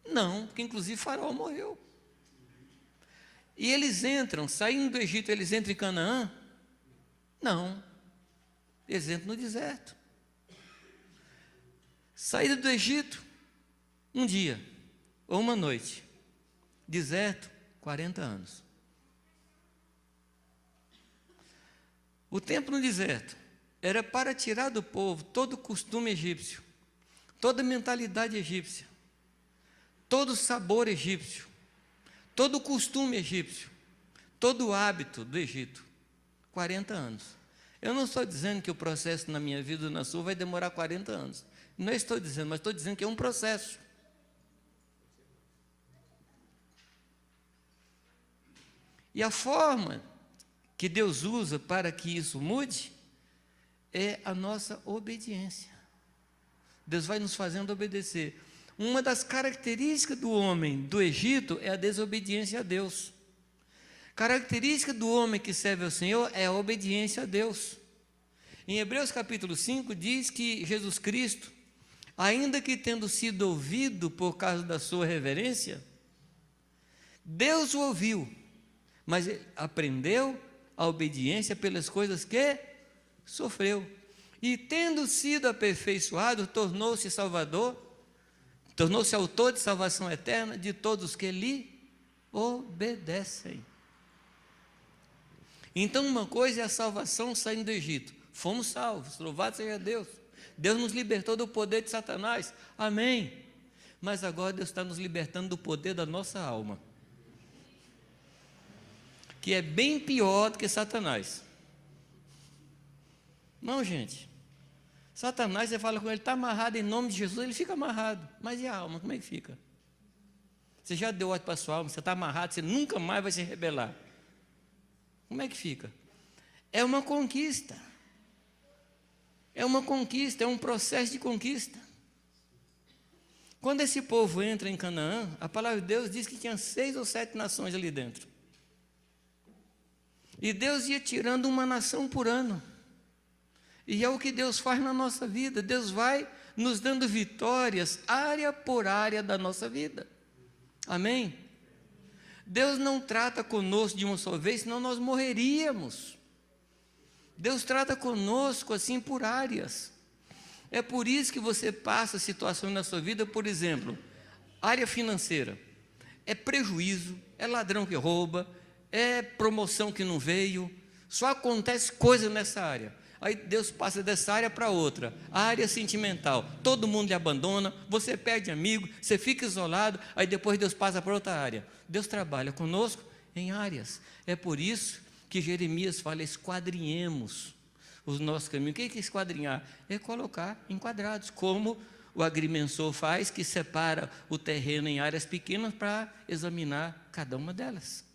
Speaker 1: Não, porque inclusive Faraó morreu. E eles entram, saindo do Egito, eles entram em Canaã? Não. Eles entram no deserto. Saída do Egito, um dia ou uma noite. Deserto, 40 anos. O tempo no deserto era para tirar do povo todo o costume egípcio, toda a mentalidade egípcia, todo o sabor egípcio, todo o costume egípcio, todo o hábito do Egito. 40 anos. Eu não estou dizendo que o processo na minha vida ou na sua vai demorar 40 anos. Não estou dizendo, mas estou dizendo que é um processo. E a forma que Deus usa para que isso mude é a nossa obediência. Deus vai nos fazendo obedecer. Uma das características do homem do Egito é a desobediência a Deus. Característica do homem que serve ao Senhor é a obediência a Deus. Em Hebreus capítulo 5 diz que Jesus Cristo, ainda que tendo sido ouvido por causa da sua reverência, Deus o ouviu, mas ele aprendeu a obediência pelas coisas que sofreu. E tendo sido aperfeiçoado, tornou-se Salvador, tornou-se autor de salvação eterna de todos que lhe obedecem. Então, uma coisa é a salvação saindo do Egito. Fomos salvos, louvado seja Deus. Deus nos libertou do poder de Satanás. Amém. Mas agora Deus está nos libertando do poder da nossa alma, que é bem pior do que Satanás. Não, gente. Satanás, você fala com ele, está amarrado em nome de Jesus, ele fica amarrado. Mas e a alma, como é que fica? Você já deu ordem para a sua alma, você está amarrado, você nunca mais vai se rebelar. Como é que fica? É uma conquista. É uma conquista, é um processo de conquista. Quando esse povo entra em Canaã, a palavra de Deus diz que tinha 6 ou 7 nações ali dentro. E Deus ia tirando uma nação por ano. E é o que Deus faz na nossa vida. Deus vai nos dando vitórias, área por área da nossa vida. Amém? Deus não trata conosco de uma só vez, senão nós morreríamos. Deus trata conosco assim por áreas. É por isso que você passa situações na sua vida, por exemplo, área financeira. É prejuízo, é ladrão que rouba, é promoção que não veio, só acontece coisa nessa área. Aí Deus passa dessa área para outra, a área sentimental, todo mundo lhe abandona, você perde amigo, você fica isolado, aí depois Deus passa para outra área. Deus trabalha conosco em áreas. É por isso que Jeremias fala: esquadrinhemos os nossos caminhos. O que é esquadrinhar? É colocar em quadrados, como o agrimensor faz, que separa o terreno em áreas pequenas para examinar cada uma delas.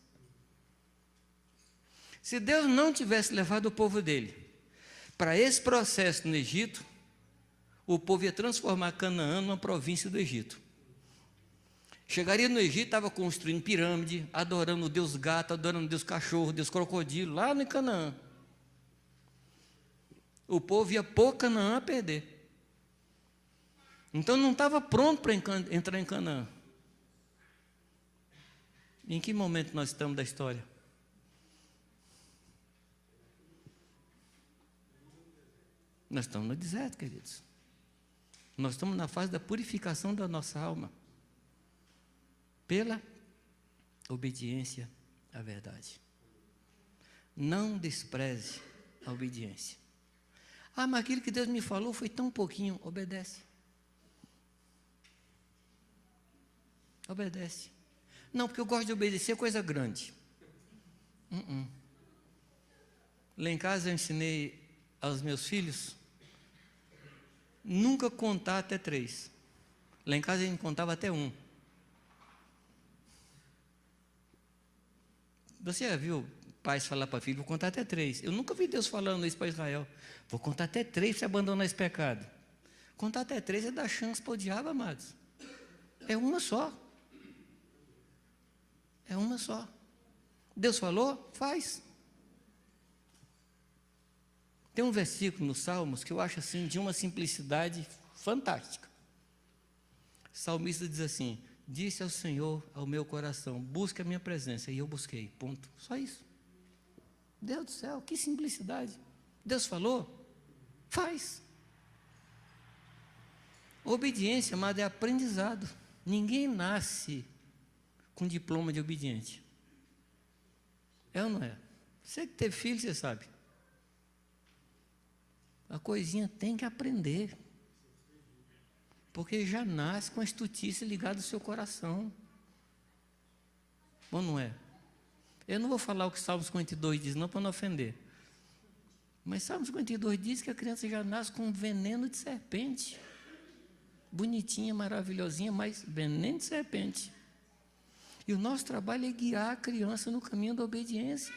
Speaker 1: Se Deus não tivesse levado o povo dele para esse processo no Egito, o povo ia transformar Canaã numa província do Egito. Chegaria no Egito, estava construindo pirâmide, adorando o Deus gato, adorando o Deus cachorro, Deus crocodilo, lá no Canaã. O povo ia pôr Canaã a perder. Então não estava pronto para entrar em Canaã. Em que momento nós estamos da história? Nós estamos no deserto, queridos. Nós estamos na fase da purificação da nossa alma, pela obediência à verdade. Não despreze a obediência. Ah, mas aquilo que Deus me falou foi tão pouquinho. Obedece. Obedece. Não, porque eu gosto de obedecer coisa grande. Lá em casa eu ensinei aos meus filhos nunca contar até 3. Lá em casa a gente contava até 1. Você já viu pais falar para filho: vou contar até 3. Eu nunca vi Deus falando isso para Israel. Vou contar até 3 para você abandonar esse pecado. Contar até 3 é dar chance para o diabo, amados. É uma só. É uma só. Deus falou? Faz. Tem um versículo nos Salmos que eu acho assim de uma simplicidade fantástica. O salmista diz assim: disse ao Senhor, ao meu coração, busca a minha presença, e eu busquei, ponto. Só isso. Deus do céu, que simplicidade. Deus falou? Faz. Obediência, amado, é aprendizado. Ninguém nasce com diploma de obediente. É ou não é? Você que teve filho, você sabe. A coisinha tem que aprender. Porque já nasce com a estutice ligada ao seu coração. Ou não é? Eu não vou falar o que Salmo 52 diz, não, para não ofender. Mas Salmo 52 diz que a criança já nasce com um veneno de serpente. Bonitinha, maravilhosinha, mas veneno de serpente. E o nosso trabalho é guiar a criança no caminho da obediência.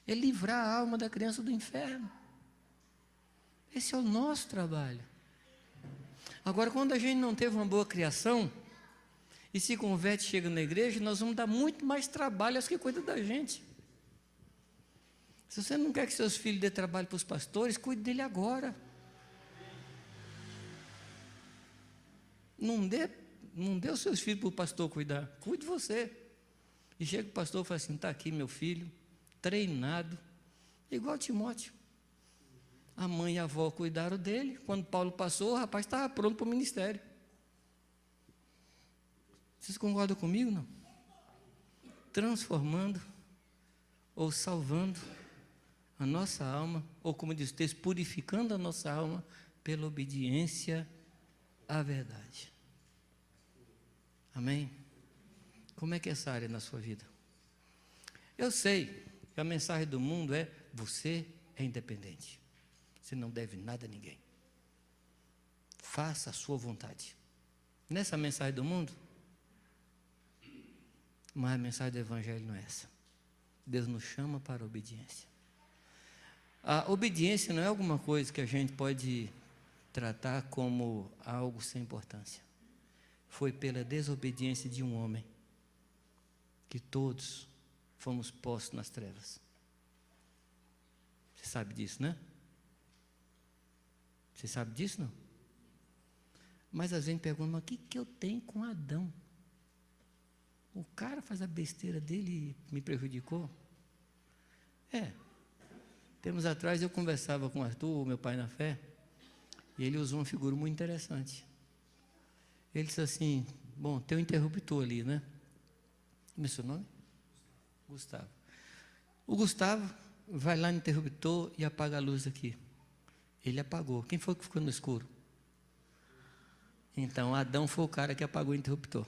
Speaker 1: É livrar a alma da criança do inferno. Esse é o nosso trabalho. Agora, quando a gente não teve uma boa criação e se converte e chega na igreja, nós vamos dar muito mais trabalho aos que cuidam da gente. Se você não quer que seus filhos dê trabalho para os pastores, cuide dele agora. Não dê os seus filhos para o pastor cuidar, cuide de você. E chega o pastor e fala assim: está aqui meu filho, treinado, igual Timóteo. A mãe e a avó cuidaram dele. Quando Paulo passou, o rapaz estava pronto para o ministério. Vocês concordam comigo, não? Transformando ou salvando a nossa alma, ou como diz o texto, purificando a nossa alma pela obediência à verdade. Amém? Como é que é essa área na sua vida? Eu sei que a mensagem do mundo é: você é independente. Você não deve nada a ninguém. Faça a sua vontade. Nessa mensagem do mundo, mas a mensagem do Evangelho não é essa. Deus nos chama para a obediência. A obediência não é alguma coisa que a gente pode tratar como algo sem importância. Foi pela desobediência de um homem que todos fomos postos nas trevas. Você sabe disso, né? Você sabe disso, não? Mas às vezes pergunta: mas o que eu tenho com Adão? O cara faz a besteira dele e me prejudicou? Tempos atrás eu conversava com o Arthur, meu pai na fé, e ele usou uma figura muito interessante. Ele disse assim, bom, tem um interruptor ali, né? Como é seu nome? Gustavo. O Gustavo vai lá no interruptor e apaga a luz aqui. Ele apagou. Quem foi que ficou no escuro? Então, Adão foi o cara que apagou o interruptor.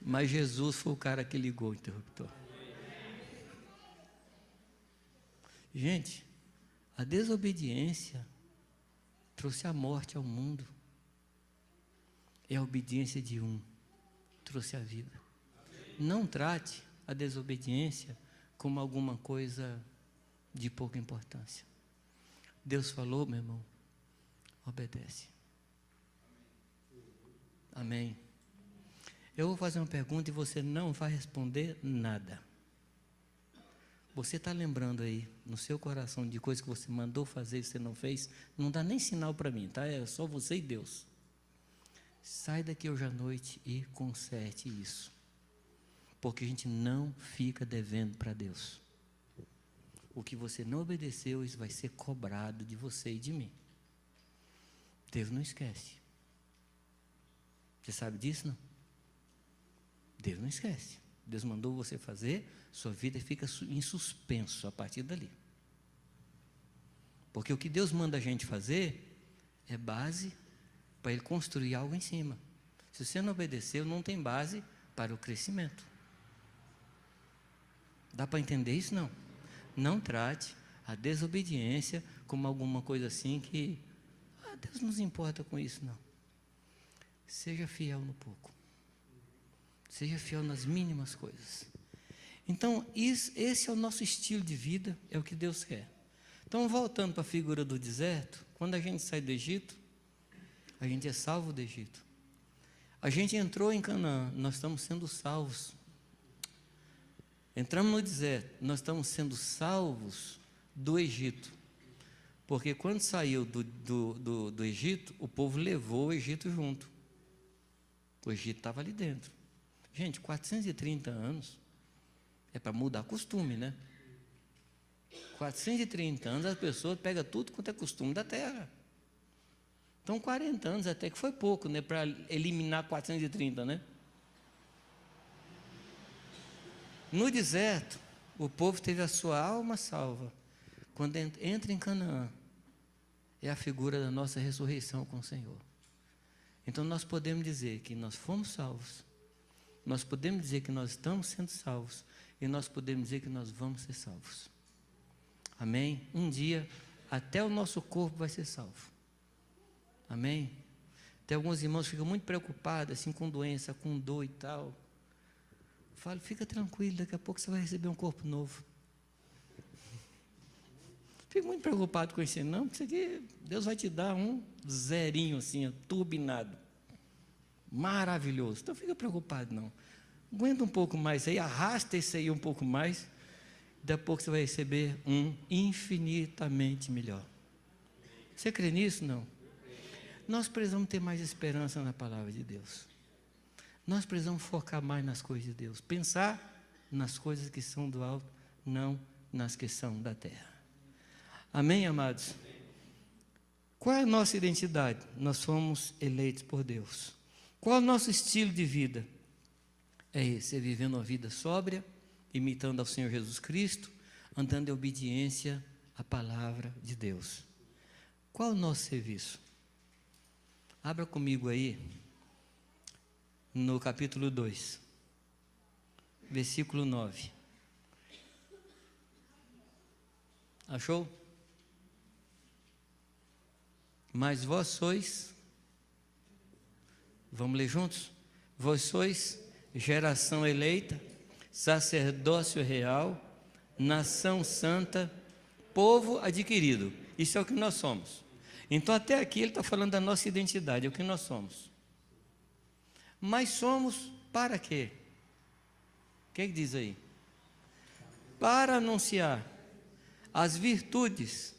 Speaker 1: Mas Jesus foi o cara que ligou o interruptor. Gente, a desobediência trouxe a morte ao mundo. E a obediência de um trouxe a vida. Não trate a desobediência como alguma coisa de pouca importância. Deus falou, meu irmão, obedece. Amém. Eu vou fazer uma pergunta e você não vai responder nada. Você está lembrando aí, no seu coração, de coisas que você mandou fazer e você não fez? Não dá nem sinal para mim, tá? É só você e Deus. Sai daqui hoje à noite e conserte isso. Porque a gente não fica devendo para Deus. O que você não obedeceu, isso vai ser cobrado de você e de mim. Deus não esquece. Você sabe disso, não? Deus não esquece. Deus mandou você fazer, sua vida fica em suspenso a partir dali. Porque o que Deus manda a gente fazer é base para Ele construir algo em cima. Se você não obedeceu, não tem base para o crescimento. Dá para entender isso? Não. Não trate a desobediência como alguma coisa assim que Deus não se importa com isso, não. Seja fiel no pouco. Seja fiel nas mínimas coisas. Então, esse é o nosso estilo de vida, é o que Deus quer. Então, voltando para a figura do deserto, quando a gente sai do Egito, a gente é salvo do Egito. A gente entrou em Canaã, nós estamos sendo salvos. Entramos no deserto, nós estamos sendo salvos do Egito. Porque quando saiu do Egito, o povo levou o Egito junto. O Egito estava ali dentro. Gente, 430 anos é para mudar costume, né? 430 anos as pessoas pegam tudo quanto é costume da terra. Então 40 anos até que foi pouco, né? Para eliminar 430, né? No deserto, o povo teve a sua alma salva. Quando entra em Canaã, é a figura da nossa ressurreição com o Senhor. Então nós podemos dizer que nós fomos salvos. Nós podemos dizer que nós estamos sendo salvos. E nós podemos dizer que nós vamos ser salvos. Amém? Um dia, até o nosso corpo vai ser salvo. Amém? Tem alguns irmãos que ficam muito preocupados, assim, com doença, com dor e tal. Falo, fica tranquilo, daqui a pouco você vai receber um corpo novo. Fico muito preocupado com isso, não, porque isso aqui, Deus vai te dar um zerinho assim, turbinado. Maravilhoso. Então, fica preocupado, não. Aguenta um pouco mais aí, arrasta isso aí um pouco mais. Daqui a pouco você vai receber um infinitamente melhor. Você crê nisso? Não. Nós precisamos ter mais esperança na palavra de Deus. Nós precisamos focar mais nas coisas de Deus. Pensar nas coisas que são do alto, não nas que são da terra. Amém, amados? Qual é a nossa identidade? Nós fomos eleitos por Deus. Qual é o nosso estilo de vida? É esse, é vivendo uma vida sóbria, imitando ao Senhor Jesus Cristo, andando em obediência à palavra de Deus. Qual é o nosso serviço? Abra comigo aí, no capítulo 2, versículo 9. Achou? Mas vós sois, vamos ler juntos? Vós sois geração eleita, sacerdócio real, nação santa, povo adquirido. Isso é o que nós somos. Então, até aqui ele está falando da nossa identidade, é o que nós somos. Mas somos para quê? O que diz aí? Para anunciar as virtudes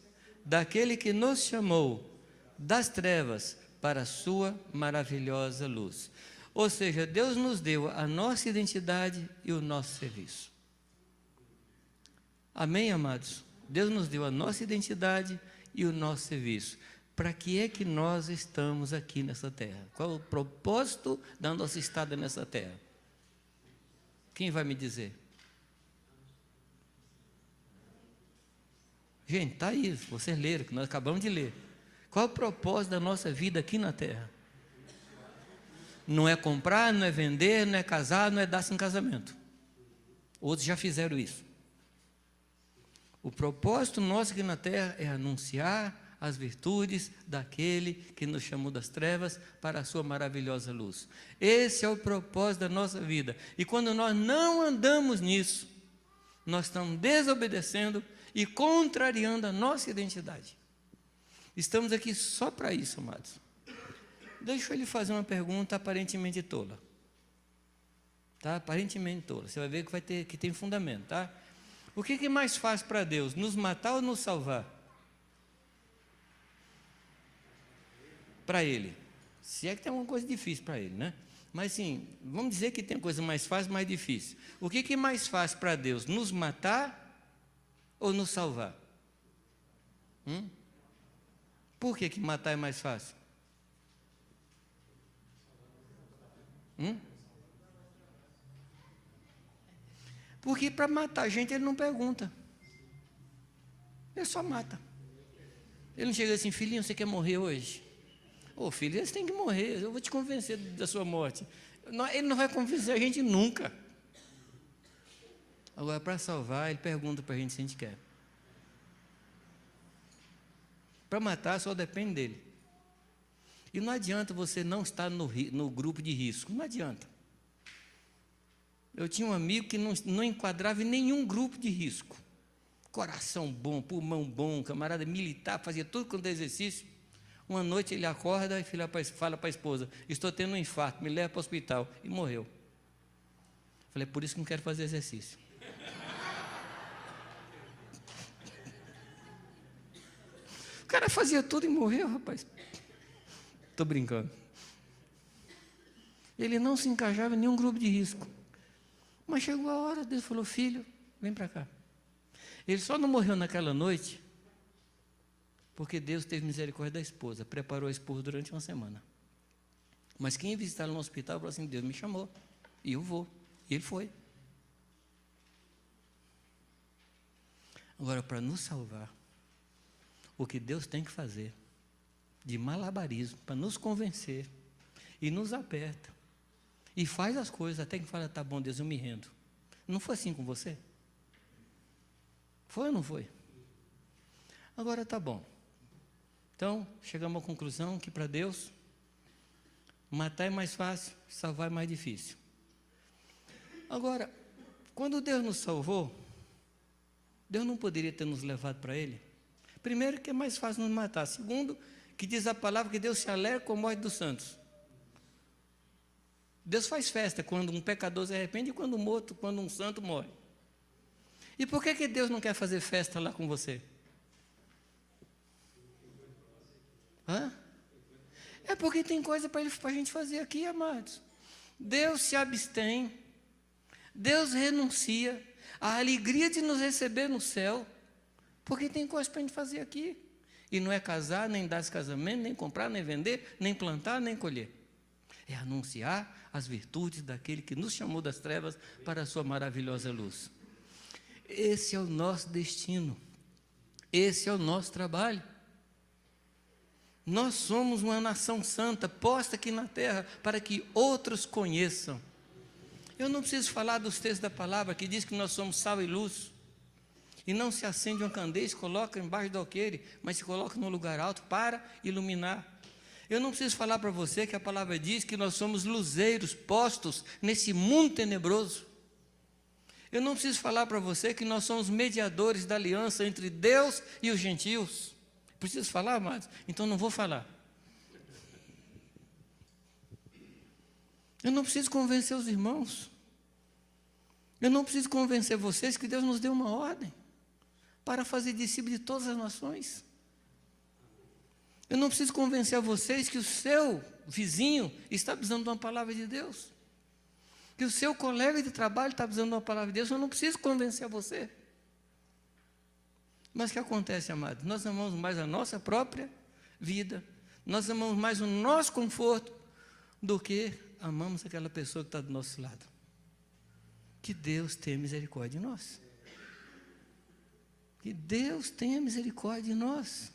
Speaker 1: daquele que nos chamou das trevas para a sua maravilhosa luz. Ou seja, Deus nos deu a nossa identidade e o nosso serviço. Amém, amados? Deus nos deu a nossa identidade e o nosso serviço. Para que é que nós estamos aqui nessa terra? Qual é o propósito da nossa estada nessa terra? Quem vai me dizer? Gente, está aí, vocês leram, que nós acabamos de ler. Qual é o propósito da nossa vida aqui na terra? Não é comprar, não é vender, não é casar, não é dar-se em casamento. Outros já fizeram isso. O propósito nosso aqui na terra é anunciar as virtudes daquele que nos chamou das trevas para a sua maravilhosa luz. Esse é o propósito da nossa vida. E quando nós não andamos nisso, nós estamos desobedecendo e contrariando a nossa identidade. Estamos aqui só para isso, amados. Deixa eu lhe fazer uma pergunta aparentemente tola. Tá? Aparentemente tola. Você vai ver que tem fundamento, tá? O que é mais fácil para Deus? Nos matar ou nos salvar? Para Ele. Se é que tem alguma coisa difícil para Ele, né? Mas sim, vamos dizer que tem coisa mais fácil, mais difícil. O que é mais fácil para Deus? Nos matar ou nos salvar? Por que matar é mais fácil? Porque para matar a gente ele não pergunta. Ele só mata. Ele não chega assim, filhinho, você quer morrer hoje? Ô filho, você tem que morrer, eu vou te convencer da sua morte. Ele não vai convencer a gente nunca. Agora, para salvar, ele pergunta para a gente se a gente quer. Para matar só depende dele. E não adianta você não estar no grupo de risco, não adianta. Eu tinha um amigo que não enquadrava em nenhum grupo de risco. Coração bom, pulmão bom, camarada militar, fazia tudo quanto é exercício. Uma noite ele acorda e fala para a esposa, estou tendo um infarto, me leva para o hospital. E morreu. Falei, por isso que não quero fazer exercício. O cara fazia tudo e morreu, rapaz. Estou brincando. Ele não se encaixava em nenhum grupo de risco. Mas chegou a hora, Deus falou, filho, vem para cá. Ele só não morreu naquela noite, porque Deus teve misericórdia da esposa, preparou a esposa durante uma semana. Mas quem ia visitar no hospital falou assim, Deus me chamou, e eu vou. E ele foi. Agora, para nos salvar, o que Deus tem que fazer, de malabarismo, para nos convencer, e nos aperta, e faz as coisas, até que fala, tá bom, Deus, eu me rendo. Não foi assim com você? Foi ou não foi? Agora tá bom. Então, chegamos à conclusão que para Deus, matar é mais fácil, salvar é mais difícil. Agora, quando Deus nos salvou, Deus não poderia ter nos levado para Ele? Primeiro, que é mais fácil nos matar. Segundo, que diz a palavra que Deus se alegra com a morte dos santos. Deus faz festa quando um pecador se arrepende e quando um santo morre. E por que Deus não quer fazer festa lá com você? É porque tem coisa para a gente fazer aqui, amados. Deus se abstém, Deus renuncia à alegria de nos receber no céu, porque tem coisa para a gente fazer aqui. E não é casar, nem dar esse casamento, nem comprar, nem vender, nem plantar, nem colher. É anunciar as virtudes daquele que nos chamou das trevas para a sua maravilhosa luz. Esse é o nosso destino. Esse é o nosso trabalho. Nós somos uma nação santa, posta aqui na terra, para que outros conheçam. Eu não preciso falar dos textos da palavra, que diz que nós somos sal e luz. E não se acende uma candeia e se coloca embaixo do alqueire, mas se coloca num lugar alto para iluminar. Eu não preciso falar para você que a palavra diz que nós somos luzeiros postos nesse mundo tenebroso. Eu não preciso falar para você que nós somos mediadores da aliança entre Deus e os gentios. Preciso falar, amados? Então não vou falar. Eu não preciso convencer os irmãos. Eu não preciso convencer vocês que Deus nos deu uma ordem para fazer discípulos de todas as nações. Eu não preciso convencer a vocês que o seu vizinho está precisando de uma palavra de Deus. Que o seu colega de trabalho está precisando de uma palavra de Deus. Eu não preciso convencer a você. Mas o que acontece, amados? Nós amamos mais a nossa própria vida, nós amamos mais o nosso conforto do que amamos aquela pessoa que está do nosso lado. Que Deus tenha misericórdia de nós. Que Deus tenha misericórdia de nós.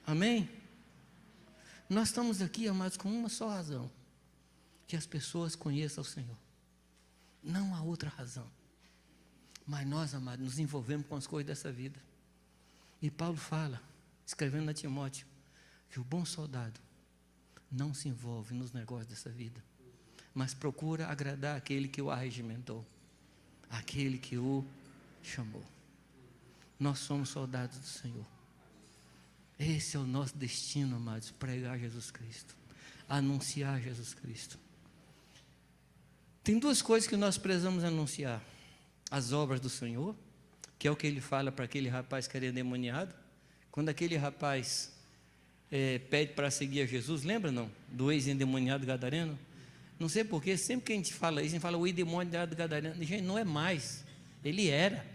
Speaker 1: Amém? Nós estamos aqui, amados, com uma só razão: que as pessoas conheçam o Senhor. Não há outra razão. Mas nós, amados, nos envolvemos com as coisas dessa vida. E Paulo fala, escrevendo a Timóteo, que o bom soldado não se envolve nos negócios dessa vida, mas procura agradar aquele que o arregimentou, aquele que o chamou. Nós somos soldados do Senhor. Esse é o nosso destino, amados: pregar Jesus Cristo, anunciar Jesus Cristo. Tem duas coisas que nós precisamos anunciar: as obras do Senhor, que é o que ele fala para aquele rapaz que era endemoniado. Quando aquele rapaz pede para seguir a Jesus, lembra não? Do ex-endemoniado gadareno. Não sei porquê, sempre que a gente fala isso, a gente fala o endemoniado gadareno. Gente, não é mais, ele era.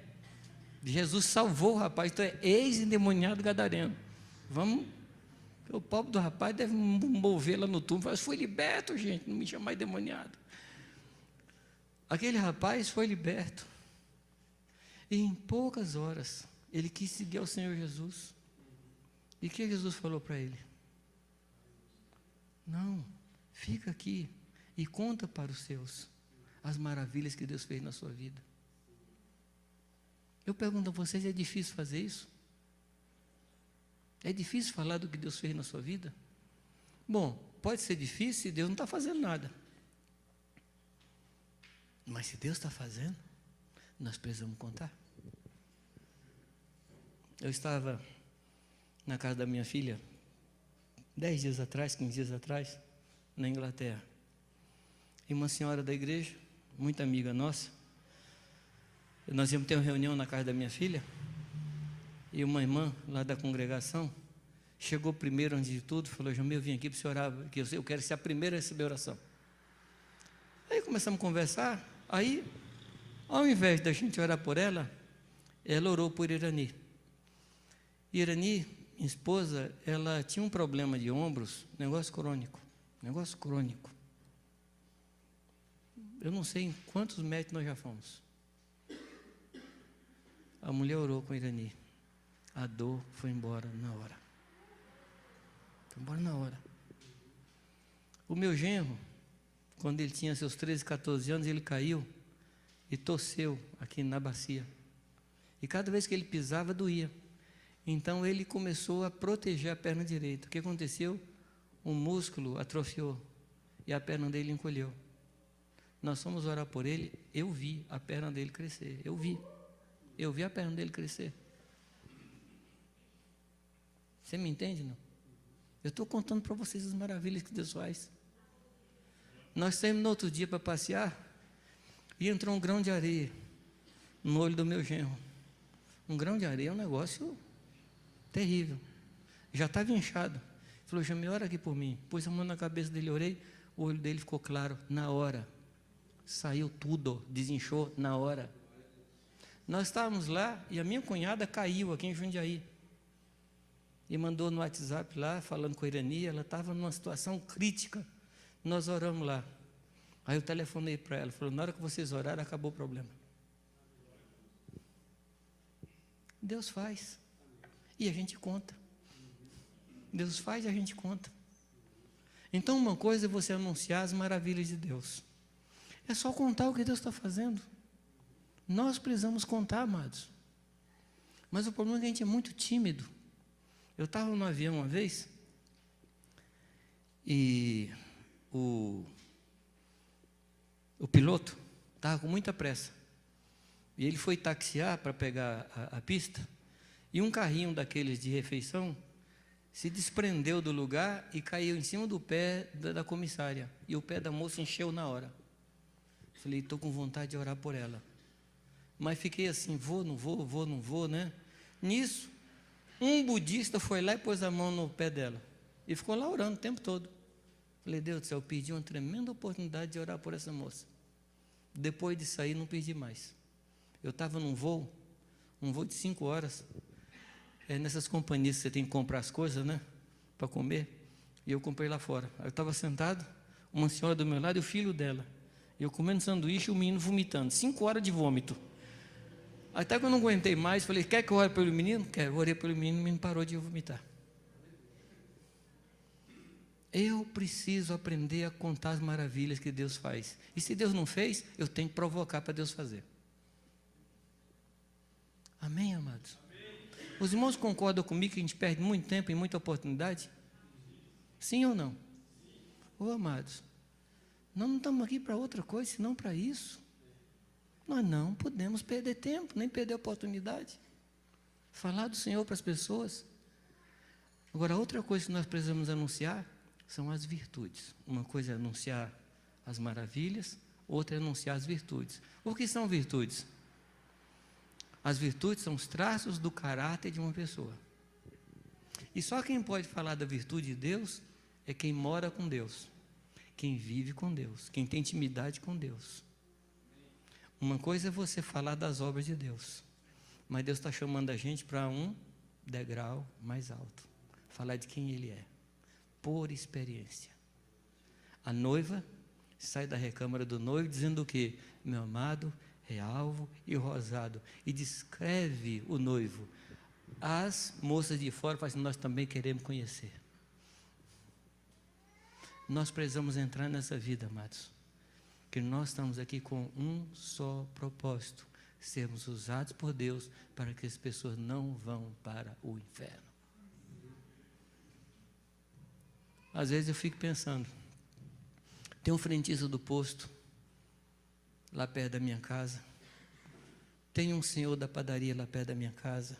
Speaker 1: Jesus salvou o rapaz, então é ex-endemoniado gadareno. Vamos, o pobre do rapaz deve mover lá no túmulo, mas foi liberto, gente, não me chama mais endemoniado. Aquele rapaz foi liberto, e em poucas horas ele quis seguir ao Senhor Jesus. E o que Jesus falou para ele? Não, fica aqui e conta para os seus as maravilhas que Deus fez na sua vida. Eu pergunto a vocês: é difícil fazer isso? É difícil falar do que Deus fez na sua vida? Bom, pode ser difícil se Deus não está fazendo nada. Mas se Deus está fazendo, nós precisamos contar. Eu estava na casa da minha filha 10 dias atrás, 15 dias atrás, na Inglaterra. E uma senhora da igreja, muito amiga nossa, nós íamos ter uma reunião na casa da minha filha, e uma irmã lá da congregação chegou primeiro, antes de tudo, falou: Jamil, eu vim aqui para você orar, que eu quero ser a primeira a receber oração. Aí começamos a conversar. Aí, ao invés da gente orar por ela, ela orou por Irani. Irani, minha esposa, ela tinha um problema de ombros, negócio crônico. Eu não sei em quantos médicos nós já fomos. A mulher orou com Irani. A dor foi embora na hora. O meu genro, quando ele tinha seus 13, 14 anos, ele caiu e torceu aqui na bacia. E cada vez que ele pisava, doía. Então ele começou a proteger a perna direita. O que aconteceu? Um músculo atrofiou e a perna dele encolheu. Nós fomos orar por ele, eu vi a perna dele crescer. Eu vi a perna dele crescer. Você me entende, não? Eu estou contando para vocês as maravilhas que Deus faz. Nós saímos no outro dia para passear e entrou um grão de areia no olho do meu genro. Um grão de areia é um negócio terrível. Já estava inchado. Ele falou: Jamil, ora aqui por mim. Pôs a mão na cabeça dele, orei, o olho dele ficou claro na hora. Saiu tudo, desinchou na hora. Nós estávamos lá e a minha cunhada caiu aqui em Jundiaí. E mandou no WhatsApp lá, falando com a Irani, ela estava numa situação crítica. Nós oramos lá. Aí eu telefonei para ela, falou: na hora que vocês oraram, acabou o problema. Deus faz. E a gente conta. Deus faz e a gente conta. Então uma coisa é você anunciar as maravilhas de Deus. É só contar o que Deus está fazendo. Nós precisamos contar, amados. Mas o problema é que a gente é muito tímido. Eu estava no avião uma vez e o piloto estava com muita pressa. E ele foi taxiar para pegar a pista e um carrinho daqueles de refeição se desprendeu do lugar e caiu em cima do pé da comissária. E o pé da moça encheu na hora. Falei: estou com vontade de orar por ela. Mas fiquei assim, vou, não vou, né? Nisso, um budista foi lá e pôs a mão no pé dela. E ficou lá orando o tempo todo. Falei: Deus do céu, eu perdi uma tremenda oportunidade de orar por essa moça. Depois de sair, não perdi mais. Eu estava num voo, um voo de 5 horas. Nessas companhias que você tem que comprar as coisas, né? Para comer. E eu comprei lá fora. Aí eu estava sentado, uma senhora do meu lado e o filho dela. Eu comendo sanduíche e o menino vomitando. 5 horas de vômito. Até que eu não aguentei mais, falei, quer que eu ore pelo menino? Quero. Eu orei pelo menino, o menino parou de vomitar. Eu preciso aprender a contar as maravilhas que Deus faz. E se Deus não fez, eu tenho que provocar para Deus fazer. Amém, amados? Amém. Os irmãos concordam comigo que a gente perde muito tempo e muita oportunidade? Sim ou não? Ô, amados, nós não estamos aqui para outra coisa, senão para isso. Nós não podemos perder tempo, nem perder oportunidade. Falar do Senhor para as pessoas. Agora, outra coisa que nós precisamos anunciar são as virtudes. Uma coisa é anunciar as maravilhas, outra é anunciar as virtudes. O que são virtudes? As virtudes são os traços do caráter de uma pessoa. E só quem pode falar da virtude de Deus é quem mora com Deus, quem vive com Deus, quem tem intimidade com Deus. Uma coisa é você falar das obras de Deus, mas Deus está chamando a gente para um degrau mais alto. Falar de quem Ele é, por experiência. A noiva sai da recâmara do noivo dizendo o quê? Meu amado é alvo e rosado. E descreve o noivo. As moças de fora falam assim, nós também queremos conhecer. Nós precisamos entrar nessa vida, amados. Que nós estamos aqui com um só propósito. Sermos usados por Deus para que as pessoas não vão para o inferno. Às vezes eu fico pensando, tem um frentista do posto, lá perto da minha casa, tem um senhor da padaria lá perto da minha casa,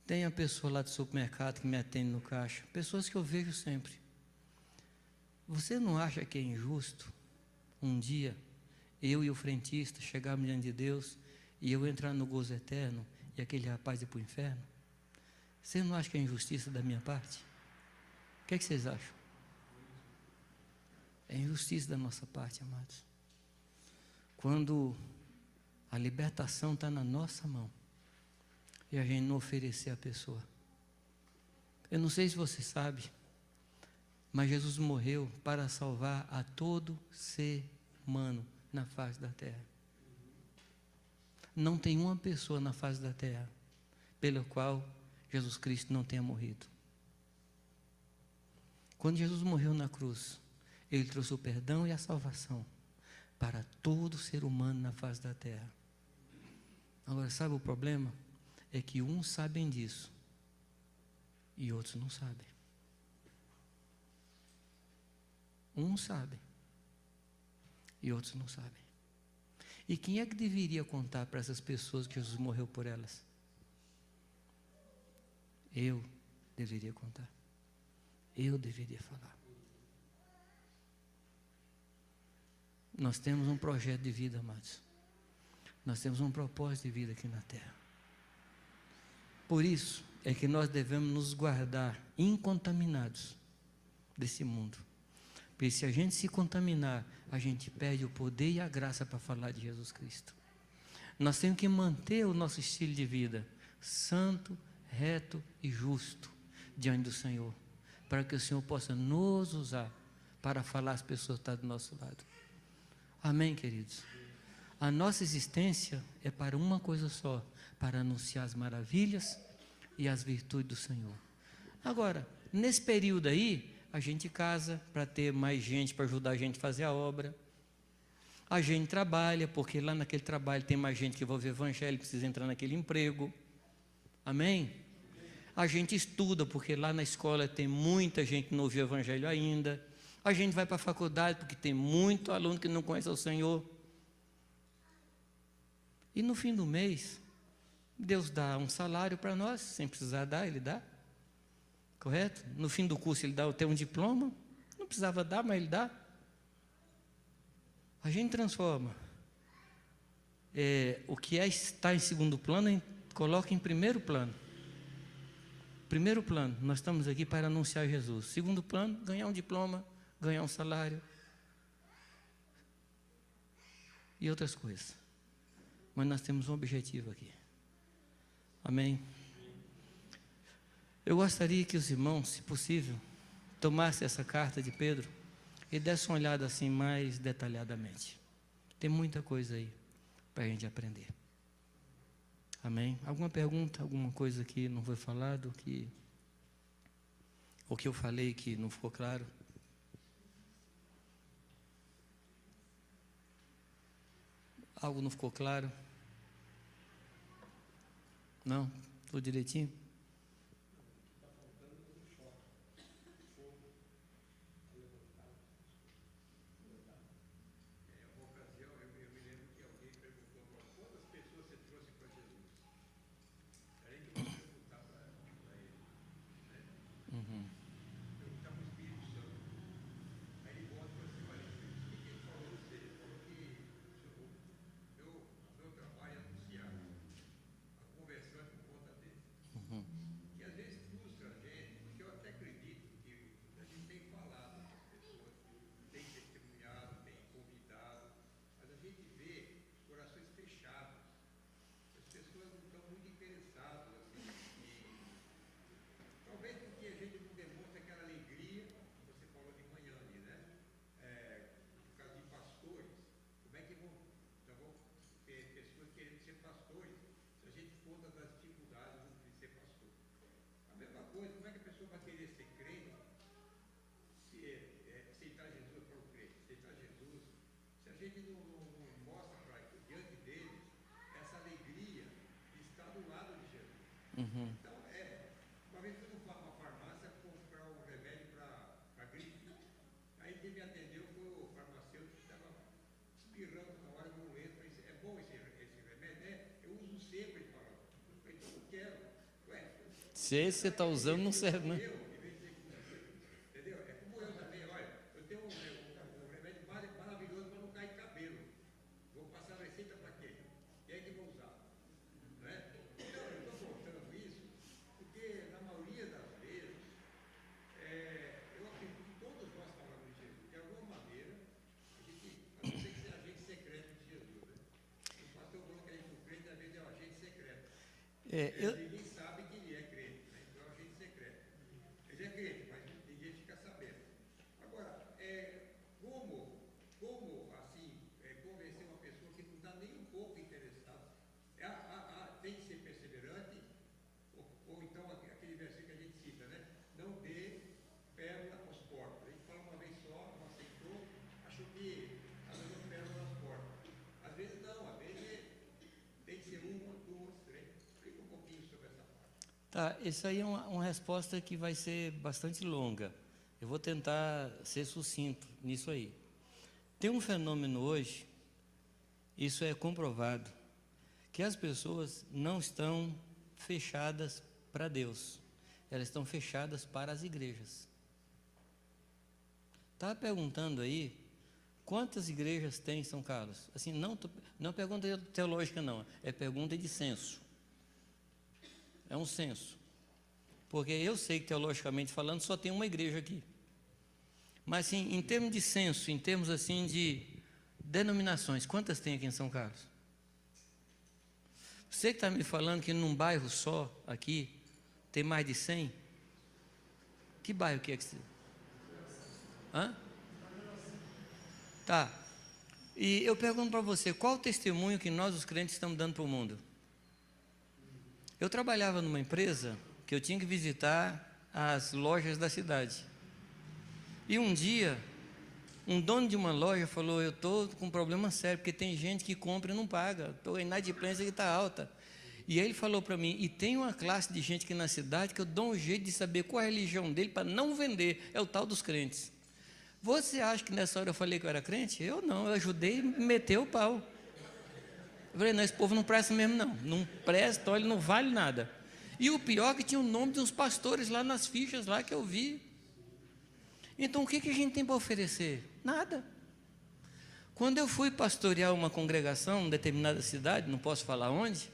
Speaker 1: tem a pessoa lá do supermercado que me atende no caixa, pessoas que eu vejo sempre. Você não acha que é injusto, um dia, eu e o frentista chegarmos diante de Deus, e eu entrar no gozo eterno, e aquele rapaz ir para o inferno? Você não acha que é injustiça da minha parte? O que é que vocês acham? É injustiça da nossa parte, amados. Quando a libertação está na nossa mão e a gente não oferecer à pessoa. Eu não sei se você sabe, mas Jesus morreu para salvar a todo ser humano na face da terra. Não tem uma pessoa na face da terra pela qual Jesus Cristo não tenha morrido. Quando Jesus morreu na cruz, Ele trouxe o perdão e a salvação para todo ser humano na face da terra. Agora, sabe o problema? É que uns sabem disso e outros não sabem. Uns sabem e outros não sabem. E quem é que deveria contar para essas pessoas que Jesus morreu por elas? Eu deveria contar. Eu deveria falar. Nós temos um projeto de vida, amados. Nós temos um propósito de vida aqui na terra. Por isso é que nós devemos nos guardar incontaminados desse mundo. Porque se a gente se contaminar, a gente perde o poder e a graça para falar de Jesus Cristo. Nós temos que manter o nosso estilo de vida santo, reto e justo diante do Senhor, para que o Senhor possa nos usar para falar às pessoas que estão do nosso lado. Amém, queridos? A nossa existência é para uma coisa só, para anunciar as maravilhas e as virtudes do Senhor. Agora, nesse período aí, a gente casa para ter mais gente para ajudar a gente a fazer a obra. A gente trabalha, porque lá naquele trabalho tem mais gente que vai ouvir o evangelho, precisa entrar naquele emprego. Amém? A gente estuda, porque lá na escola tem muita gente que não ouviu o evangelho ainda. A gente vai para a faculdade, porque tem muito aluno que não conhece o Senhor. E no fim do mês, Deus dá um salário para nós, sem precisar dar, Ele dá. Correto? No fim do curso Ele dá até um diploma, não precisava dar, mas Ele dá. A gente transforma o que está em segundo plano, coloca em primeiro plano. Primeiro plano, nós estamos aqui para anunciar Jesus. Segundo plano, ganhar um diploma, ganhar um salário e outras coisas. Mas nós temos um objetivo aqui: Amém? Eu gostaria que os irmãos, se possível, tomassem essa carta de Pedro e dessem uma olhada assim mais detalhadamente. Tem muita coisa aí para a gente aprender. Amém? Alguma pergunta, alguma coisa que não foi falado, ou que eu falei que não ficou claro? Algo não ficou claro? Não? Tudo direitinho? Uhum. Se esse você está usando, não serve, né? Eu, tá, isso aí é uma resposta que vai ser bastante longa. Eu vou tentar ser sucinto nisso aí. Tem um fenômeno hoje, isso é comprovado, que as pessoas não estão fechadas para Deus, elas estão fechadas para as igrejas. Estava perguntando aí, quantas igrejas tem em São Carlos? Assim, não pergunta teológica não, é pergunta de censo. É um censo. Porque eu sei que teologicamente falando só tem uma igreja aqui. Mas assim, em termos de censo, em termos assim de denominações, quantas tem aqui em São Carlos? Você que está me falando que num bairro só aqui tem mais de 100? Que bairro que é que você... Hã? Tá. E eu pergunto para você, qual o testemunho que nós os crentes estamos dando para o mundo? Eu trabalhava numa empresa que eu tinha que visitar as lojas da cidade. E um dia, um dono de uma loja falou, eu estou com um problema sério, porque tem gente que compra e não paga, a inadimplência que está alta. E aí ele falou para mim, e tem uma classe de gente aqui na cidade que eu dou um jeito de saber qual é a religião dele para não vender, é o tal dos crentes. Você acha que nessa hora eu falei que eu era crente? Eu não, eu ajudei e meteu o pau. Eu falei, não, esse povo não presta mesmo não, não presta, olha, não vale nada. E o pior é que tinha o nome de uns pastores lá nas fichas lá que eu vi. Então o que a gente tem para oferecer? Nada. Quando eu fui pastorear uma congregação em determinada cidade, não posso falar onde,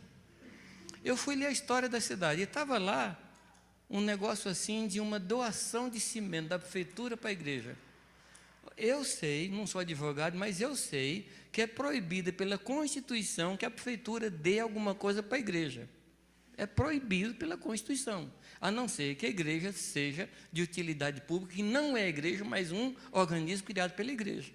Speaker 1: eu fui ler a história da cidade e estava lá um negócio assim de uma doação de cimento da prefeitura para a igreja. Eu sei, não sou advogado, mas eu sei que é proibida pela Constituição que a prefeitura dê alguma coisa para a igreja. É proibido pela Constituição, a não ser que a igreja seja de utilidade pública, que não é a igreja, mas um organismo criado pela igreja.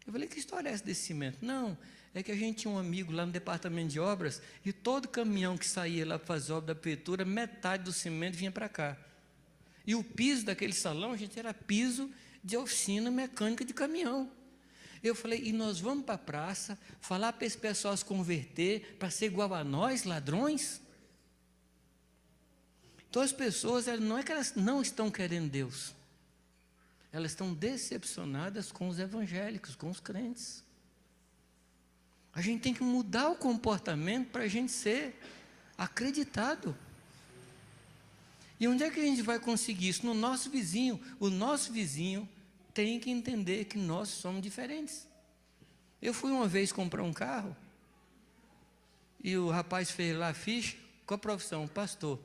Speaker 1: Eu falei, que história é essa desse cimento? Não, é que a gente tinha um amigo lá no departamento de obras, e todo caminhão que saía lá para fazer obra da prefeitura, metade do cimento vinha para cá. E o piso daquele salão, gente, era piso de oficina mecânica de caminhão. Eu falei, e nós vamos para a praça, falar para esse pessoal se converter, para ser igual a nós, ladrões? Então as pessoas, não é que elas não estão querendo Deus, elas estão decepcionadas com os evangélicos, com os crentes. A gente tem que mudar o comportamento para a gente ser acreditado. E onde é que a gente vai conseguir isso? No nosso vizinho. O nosso vizinho tem que entender que nós somos diferentes. Eu fui uma vez comprar um carro, e o rapaz fez lá a ficha, com a profissão, pastor.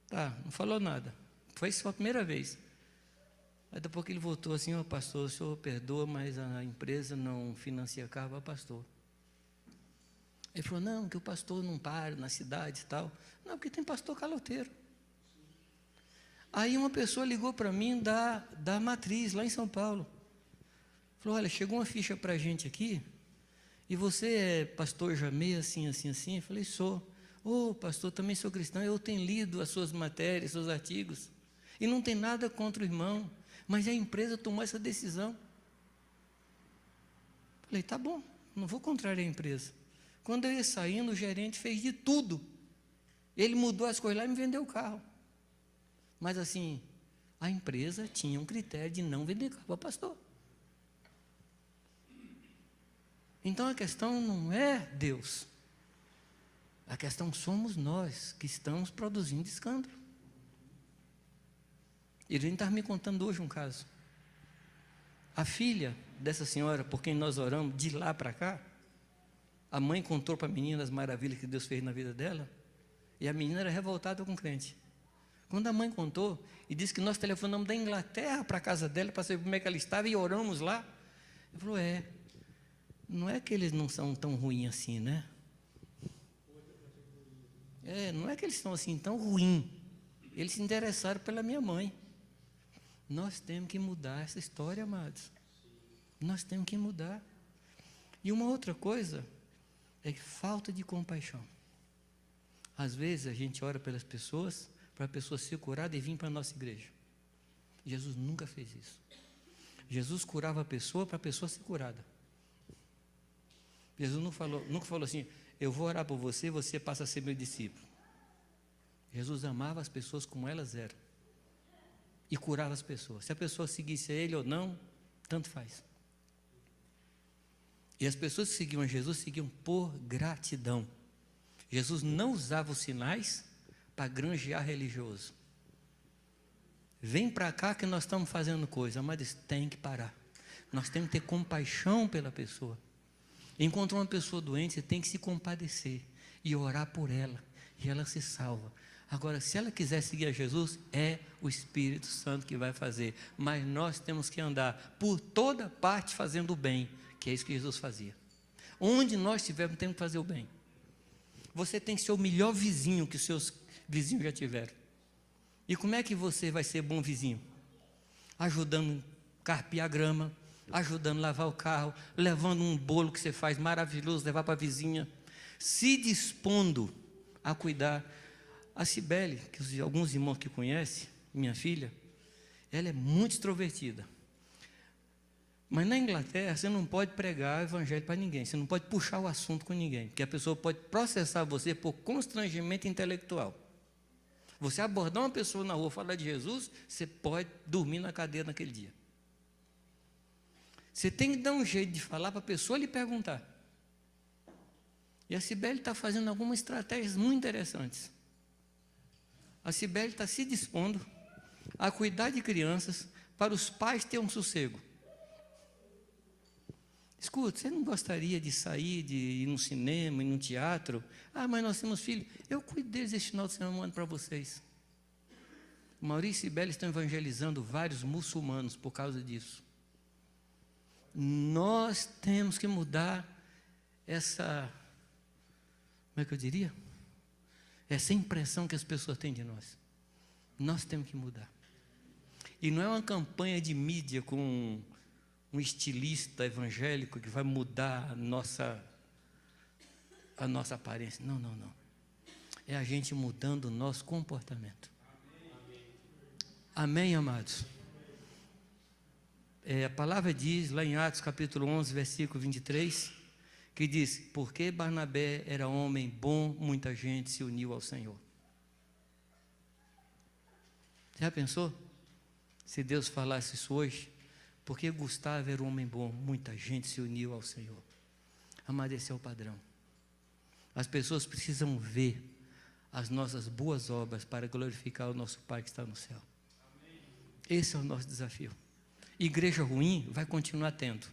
Speaker 1: Tá, não falou nada. Foi só a primeira vez. Aí depois que ele voltou assim, ó, pastor, o senhor perdoa, mas a empresa não financia carro para pastor. Ele falou, não, que o pastor não para na cidade e tal. Não, porque tem pastor caloteiro. Aí uma pessoa ligou para mim da Matriz, lá em São Paulo. Falou, olha, chegou uma ficha para a gente aqui, e você é pastor Jamê, assim, assim, assim? Eu falei, sou. Ô, pastor, também sou cristão, eu tenho lido as suas matérias, seus artigos, e não tem nada contra o irmão, mas a empresa tomou essa decisão. Falei, tá bom, não vou contrariar a empresa. Quando eu ia saindo, o gerente fez de tudo. Ele mudou as coisas lá e me vendeu o carro. Mas assim, a empresa tinha um critério de não vender carro para pastor. Então a questão não é Deus. A questão somos nós que estamos produzindo escândalo. E a gente estava me contando hoje um caso. A filha dessa senhora, por quem nós oramos, de lá para cá, a mãe contou para a menina as maravilhas que Deus fez na vida dela, e a menina era revoltada com o crente. Quando a mãe contou, e disse que nós telefonamos da Inglaterra para a casa dela, para saber como é que ela estava, e oramos lá. Ele falou, não é que eles não são tão ruins assim, né? Não é que eles são assim tão ruins. Eles se interessaram pela minha mãe. Nós temos que mudar essa história, amados. Nós temos que mudar. E uma outra coisa é falta de compaixão. Às vezes a gente ora pelas pessoas, para a pessoa ser curada e vir para a nossa igreja. Jesus nunca fez isso. Jesus curava a pessoa para a pessoa ser curada. Jesus nunca falou assim, eu vou orar por você, você passa a ser meu discípulo. Jesus amava as pessoas como elas eram. E curava as pessoas. Se a pessoa seguisse a ele ou não, tanto faz. E as pessoas que seguiam a Jesus, seguiam por gratidão. Jesus não usava os sinais para granjear religioso. Vem para cá que nós estamos fazendo coisa, mas tem que parar. Nós temos que ter compaixão pela pessoa. Encontrou uma pessoa doente, você tem que se compadecer e orar por ela, e ela se salva. Agora, se ela quiser seguir a Jesus, é o Espírito Santo que vai fazer, mas nós temos que andar por toda parte fazendo o bem, que é isso que Jesus fazia. Onde nós estivermos, temos que fazer o bem. Você tem que ser o melhor vizinho que os seus vizinhos já tiveram. E como é que você vai ser bom vizinho? Ajudando a carpir a grama, ajudando a lavar o carro, levando um bolo que você faz maravilhoso, levar para a vizinha, se dispondo a cuidar. A Cibele, que alguns irmãos que conhecem, minha filha, ela é muito extrovertida. Mas na Inglaterra, você não pode pregar o evangelho para ninguém, você não pode puxar o assunto com ninguém, porque a pessoa pode processar você por constrangimento intelectual. Você abordar uma pessoa na rua, falar de Jesus, você pode dormir na cadeia naquele dia. Você tem que dar um jeito de falar para a pessoa lhe perguntar. E a Cibele está fazendo algumas estratégias muito interessantes. A Cibele está se dispondo a cuidar de crianças para os pais terem um sossego. Escuta, você não gostaria de sair, de ir no cinema, ir no teatro? Ah, mas nós temos filhos. Eu cuido deles este final de semana para vocês. Maurício e Cibele estão evangelizando vários muçulmanos por causa disso. Nós temos que mudar essa, como é que eu diria? essa impressão que as pessoas têm de nós. Nós temos que mudar. E não é uma campanha de mídia com um estilista evangélico que vai mudar a nossa aparência. Não, não, não. É a gente mudando o nosso comportamento. Amém, amados? A palavra diz, lá em Atos capítulo 11, versículo 23, que diz, porque Barnabé era homem bom, muita gente se uniu ao Senhor. Já pensou? Se Deus falasse isso hoje, porque Gustavo era um homem bom, muita gente se uniu ao Senhor. Amado, esse é o padrão. As pessoas precisam ver as nossas boas obras para glorificar o nosso Pai que está no céu. Esse é o nosso desafio. Igreja ruim vai continuar tendo.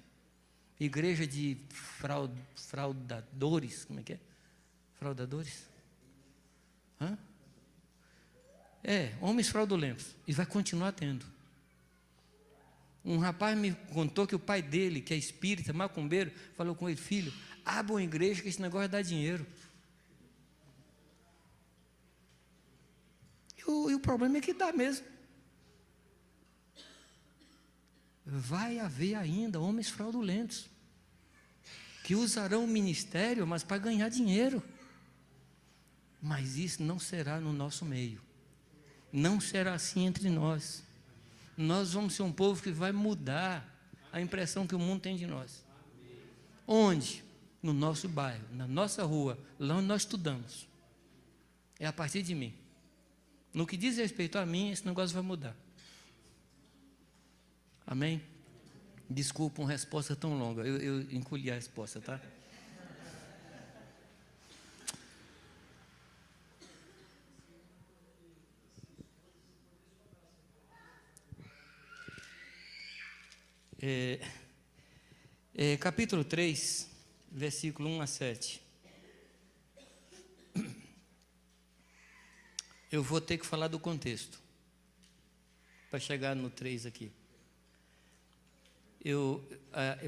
Speaker 1: Igreja de fraudadores, como é que é? Fraudadores? Hã? Homens fraudulentos. E vai continuar tendo. Um rapaz me contou que o pai dele, que é espírita, macumbeiro, falou com ele, filho, abra uma igreja que esse negócio dá dinheiro. E o problema é que dá mesmo. Vai haver ainda homens fraudulentos, que usarão o ministério, mas para ganhar dinheiro. Mas isso não será no nosso meio. Não será assim entre nós. Nós vamos ser um povo que vai mudar a impressão que o mundo tem de nós. Onde? No nosso bairro, na nossa rua, lá onde nós estudamos. É a partir de mim. No que diz respeito a mim, esse negócio vai mudar. Amém? Desculpa uma resposta tão longa. Eu encolhi a resposta, tá? Capítulo 3, versículo 1 a 7. Eu vou ter que falar do contexto para chegar no 3 aqui.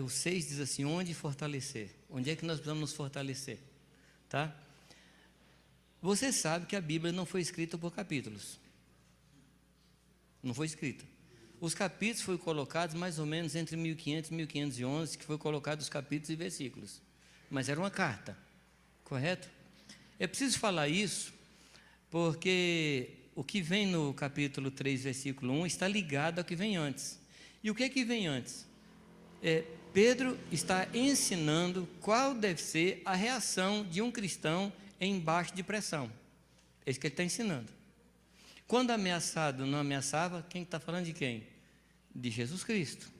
Speaker 1: O 6 diz assim, onde fortalecer? Onde é que nós precisamos nos fortalecer? Tá? Você sabe que a Bíblia não foi escrita por capítulos. Não foi escrita. Os capítulos foram colocados mais ou menos entre 1500 e 1511, que foi colocado os capítulos e versículos. Mas era uma carta, correto? É preciso falar isso, porque o que vem no capítulo 3, versículo 1, está ligado ao que vem antes. E o que é que vem antes? Pedro está ensinando qual deve ser a reação de um cristão embaixo de pressão. É isso que ele está ensinando. Quando ameaçado não ameaçava, quem está falando de quem? De Jesus Cristo.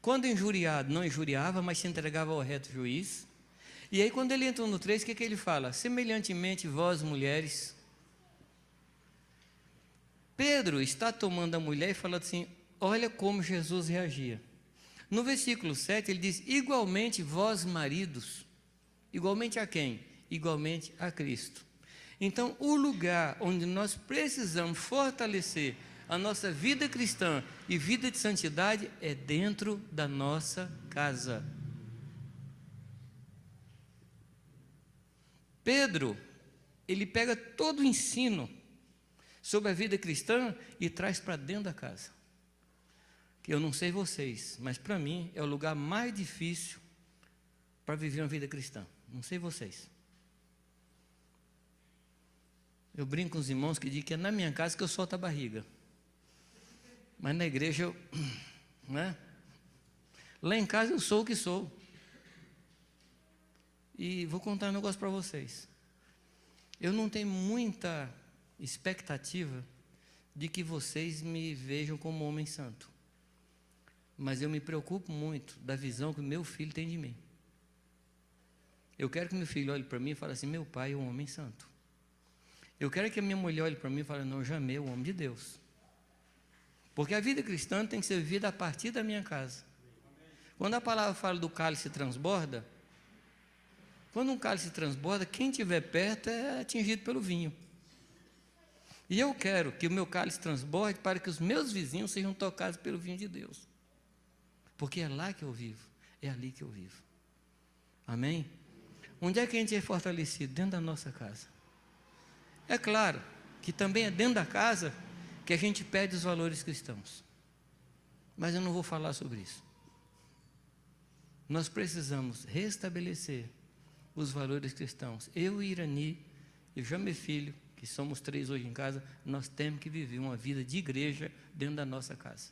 Speaker 1: Quando injuriado não injuriava, mas se entregava ao reto juiz. E aí quando ele entra no 3, o que ele fala? Semelhantemente vós mulheres. Pedro está tomando a mulher e falando assim, olha como Jesus reagia. No versículo 7 ele diz, igualmente vós maridos. Igualmente a quem? Igualmente a Cristo. Então, o lugar onde nós precisamos fortalecer a nossa vida cristã e vida de santidade é dentro da nossa casa. Pedro, ele pega todo o ensino sobre a vida cristã e traz para dentro da casa. Que eu não sei vocês, mas para mim é o lugar mais difícil para viver uma vida cristã. Não sei vocês. Eu brinco com os irmãos que dizem que é na minha casa que eu solto a barriga. Mas na igreja eu... né? Lá em casa eu sou o que sou. E vou contar um negócio para vocês. Eu não tenho muita expectativa de que vocês me vejam como homem santo. Mas eu me preocupo muito da visão que o meu filho tem de mim. Eu quero que meu filho olhe para mim e fale assim, meu pai é um homem santo. Eu quero que a minha mulher olhe para mim e fale, não, eu já amei o homem de Deus. Porque a vida cristã tem que ser vivida a partir da minha casa. Quando a palavra fala do cálice transborda, quando um cálice transborda, quem estiver perto é atingido pelo vinho. E eu quero que o meu cálice transborde para que os meus vizinhos sejam tocados pelo vinho de Deus. Porque é lá que eu vivo, é ali que eu vivo. Amém? Onde é que a gente é fortalecido? Dentro da nossa casa. É claro que também é dentro da casa que a gente perde os valores cristãos. Mas eu não vou falar sobre isso. Nós precisamos restabelecer os valores cristãos. Eu e Irani, e o Jamê Filho, que somos 3 hoje em casa, nós temos que viver uma vida de igreja dentro da nossa casa.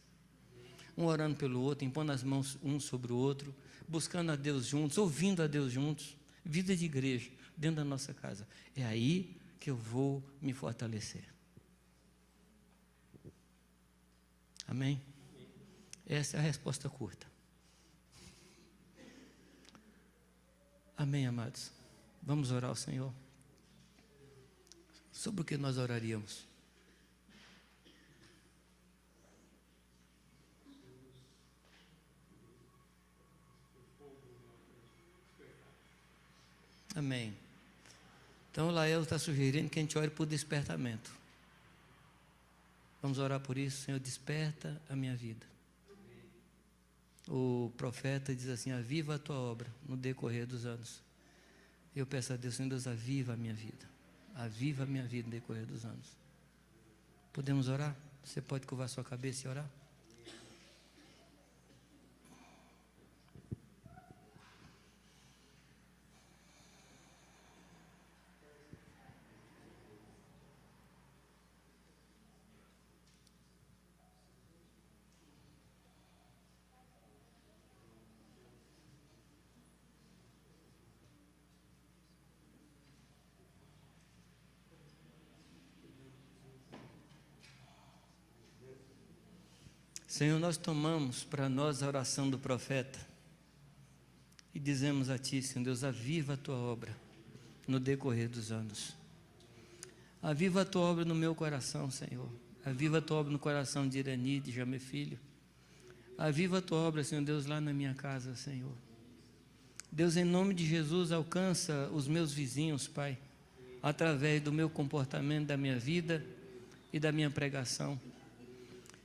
Speaker 1: Um orando pelo outro, impondo as mãos um sobre o outro, buscando a Deus juntos, ouvindo a Deus juntos. Vida de igreja dentro da nossa casa. É aí que eu vou me fortalecer. Amém? Essa é a resposta curta. Amém, amados? Vamos orar ao Senhor. Sobre o que nós oraríamos? Amém. Então, o Lael está sugerindo que a gente ore por despertamento. Vamos orar por isso. Senhor, desperta a minha vida. O profeta diz assim: aviva a tua obra no decorrer dos anos. Eu peço a Deus, Senhor Deus, aviva a minha vida. Aviva a minha vida no decorrer dos anos. Podemos orar? Você pode curvar sua cabeça e orar? Senhor, nós tomamos para nós a oração do profeta e dizemos a Ti, Senhor Deus, aviva a Tua obra no decorrer dos anos. Aviva a Tua obra no meu coração, Senhor. Aviva a Tua obra no coração de Irani, de Jamê Filho. Aviva a Tua obra, Senhor Deus, lá na minha casa, Senhor. Deus, em nome de Jesus, alcança os meus vizinhos, Pai, através do meu comportamento, da minha vida e da minha pregação.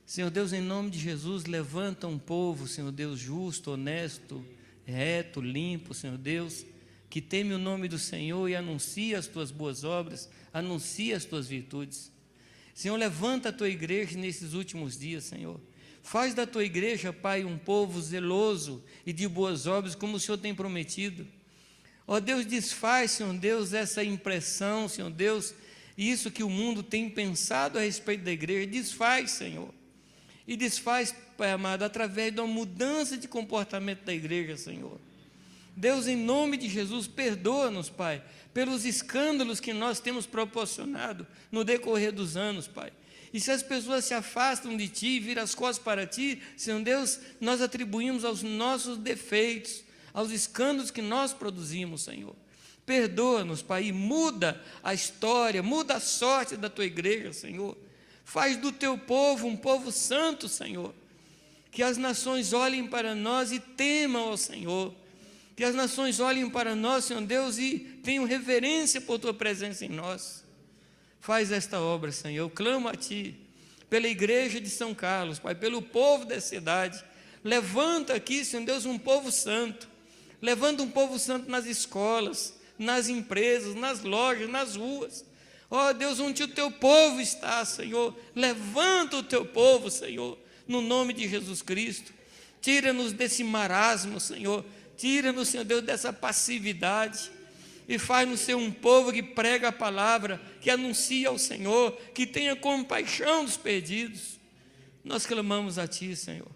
Speaker 1: Senhor Deus, em nome de Jesus, levanta um povo, Senhor Deus, justo, honesto, reto, limpo, Senhor Deus, que teme o nome do Senhor e anuncia as Tuas boas obras, anuncia as Tuas virtudes. Senhor, levanta a Tua igreja nesses últimos dias, Senhor. Faz da Tua igreja, Pai, um povo zeloso e de boas obras, como o Senhor tem prometido. Ó Deus, desfaz, Senhor Deus, essa impressão, Senhor Deus, isso que o mundo tem pensado a respeito da igreja, desfaz, Senhor. E desfaz, Pai amado, através de uma mudança de comportamento da igreja, Senhor. Deus, em nome de Jesus, perdoa-nos, Pai, pelos escândalos que nós temos proporcionado no decorrer dos anos, Pai. E se as pessoas se afastam de Ti e viram as costas para Ti, Senhor Deus, nós atribuímos aos nossos defeitos, aos escândalos que nós produzimos, Senhor. Perdoa-nos, Pai, e muda a história, muda a sorte da Tua igreja, Senhor. Faz do Teu povo um povo santo, Senhor. Que as nações olhem para nós e temam ao Senhor. Que as nações olhem para nós, Senhor Deus, e tenham reverência por Tua presença em nós. Faz esta obra, Senhor. Eu clamo a Ti, pela igreja de São Carlos, Pai, pelo povo da cidade. Levanta aqui, Senhor Deus, um povo santo. Levanta um povo santo nas escolas, nas empresas, nas lojas, nas ruas. Ó Deus, onde o Teu povo está, Senhor, levanta o Teu povo, Senhor, no nome de Jesus Cristo. Tira-nos desse marasmo, Senhor, tira-nos, Senhor Deus, dessa passividade e faz-nos ser um povo que prega a palavra, que anuncia ao Senhor, que tenha compaixão dos perdidos. Nós clamamos a Ti, Senhor,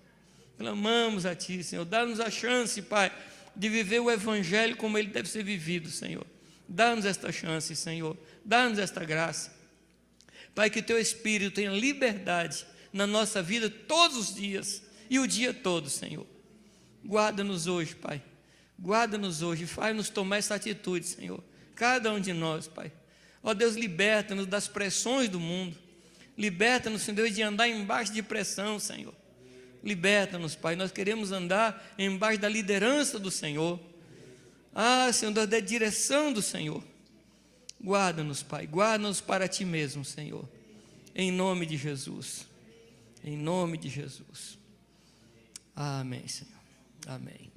Speaker 1: clamamos a Ti, Senhor, dá-nos a chance, Pai, de viver o Evangelho como ele deve ser vivido, Senhor. Dá-nos esta chance, Senhor. Dá-nos esta graça. Pai, que Teu Espírito tenha liberdade na nossa vida todos os dias e o dia todo, Senhor. Guarda-nos hoje, Pai. Guarda-nos hoje. Faz-nos tomar essa atitude, Senhor. Cada um de nós, Pai. Ó Deus, liberta-nos das pressões do mundo. Liberta-nos, Senhor Deus, de andar embaixo de pressão, Senhor. Liberta-nos, Pai. Nós queremos andar embaixo da liderança do Senhor. Ah, Senhor Deus, da direção do Senhor. Guarda-nos, Pai, guarda-nos para Ti mesmo, Senhor, em nome de Jesus, em nome de Jesus. Amém, Senhor, amém.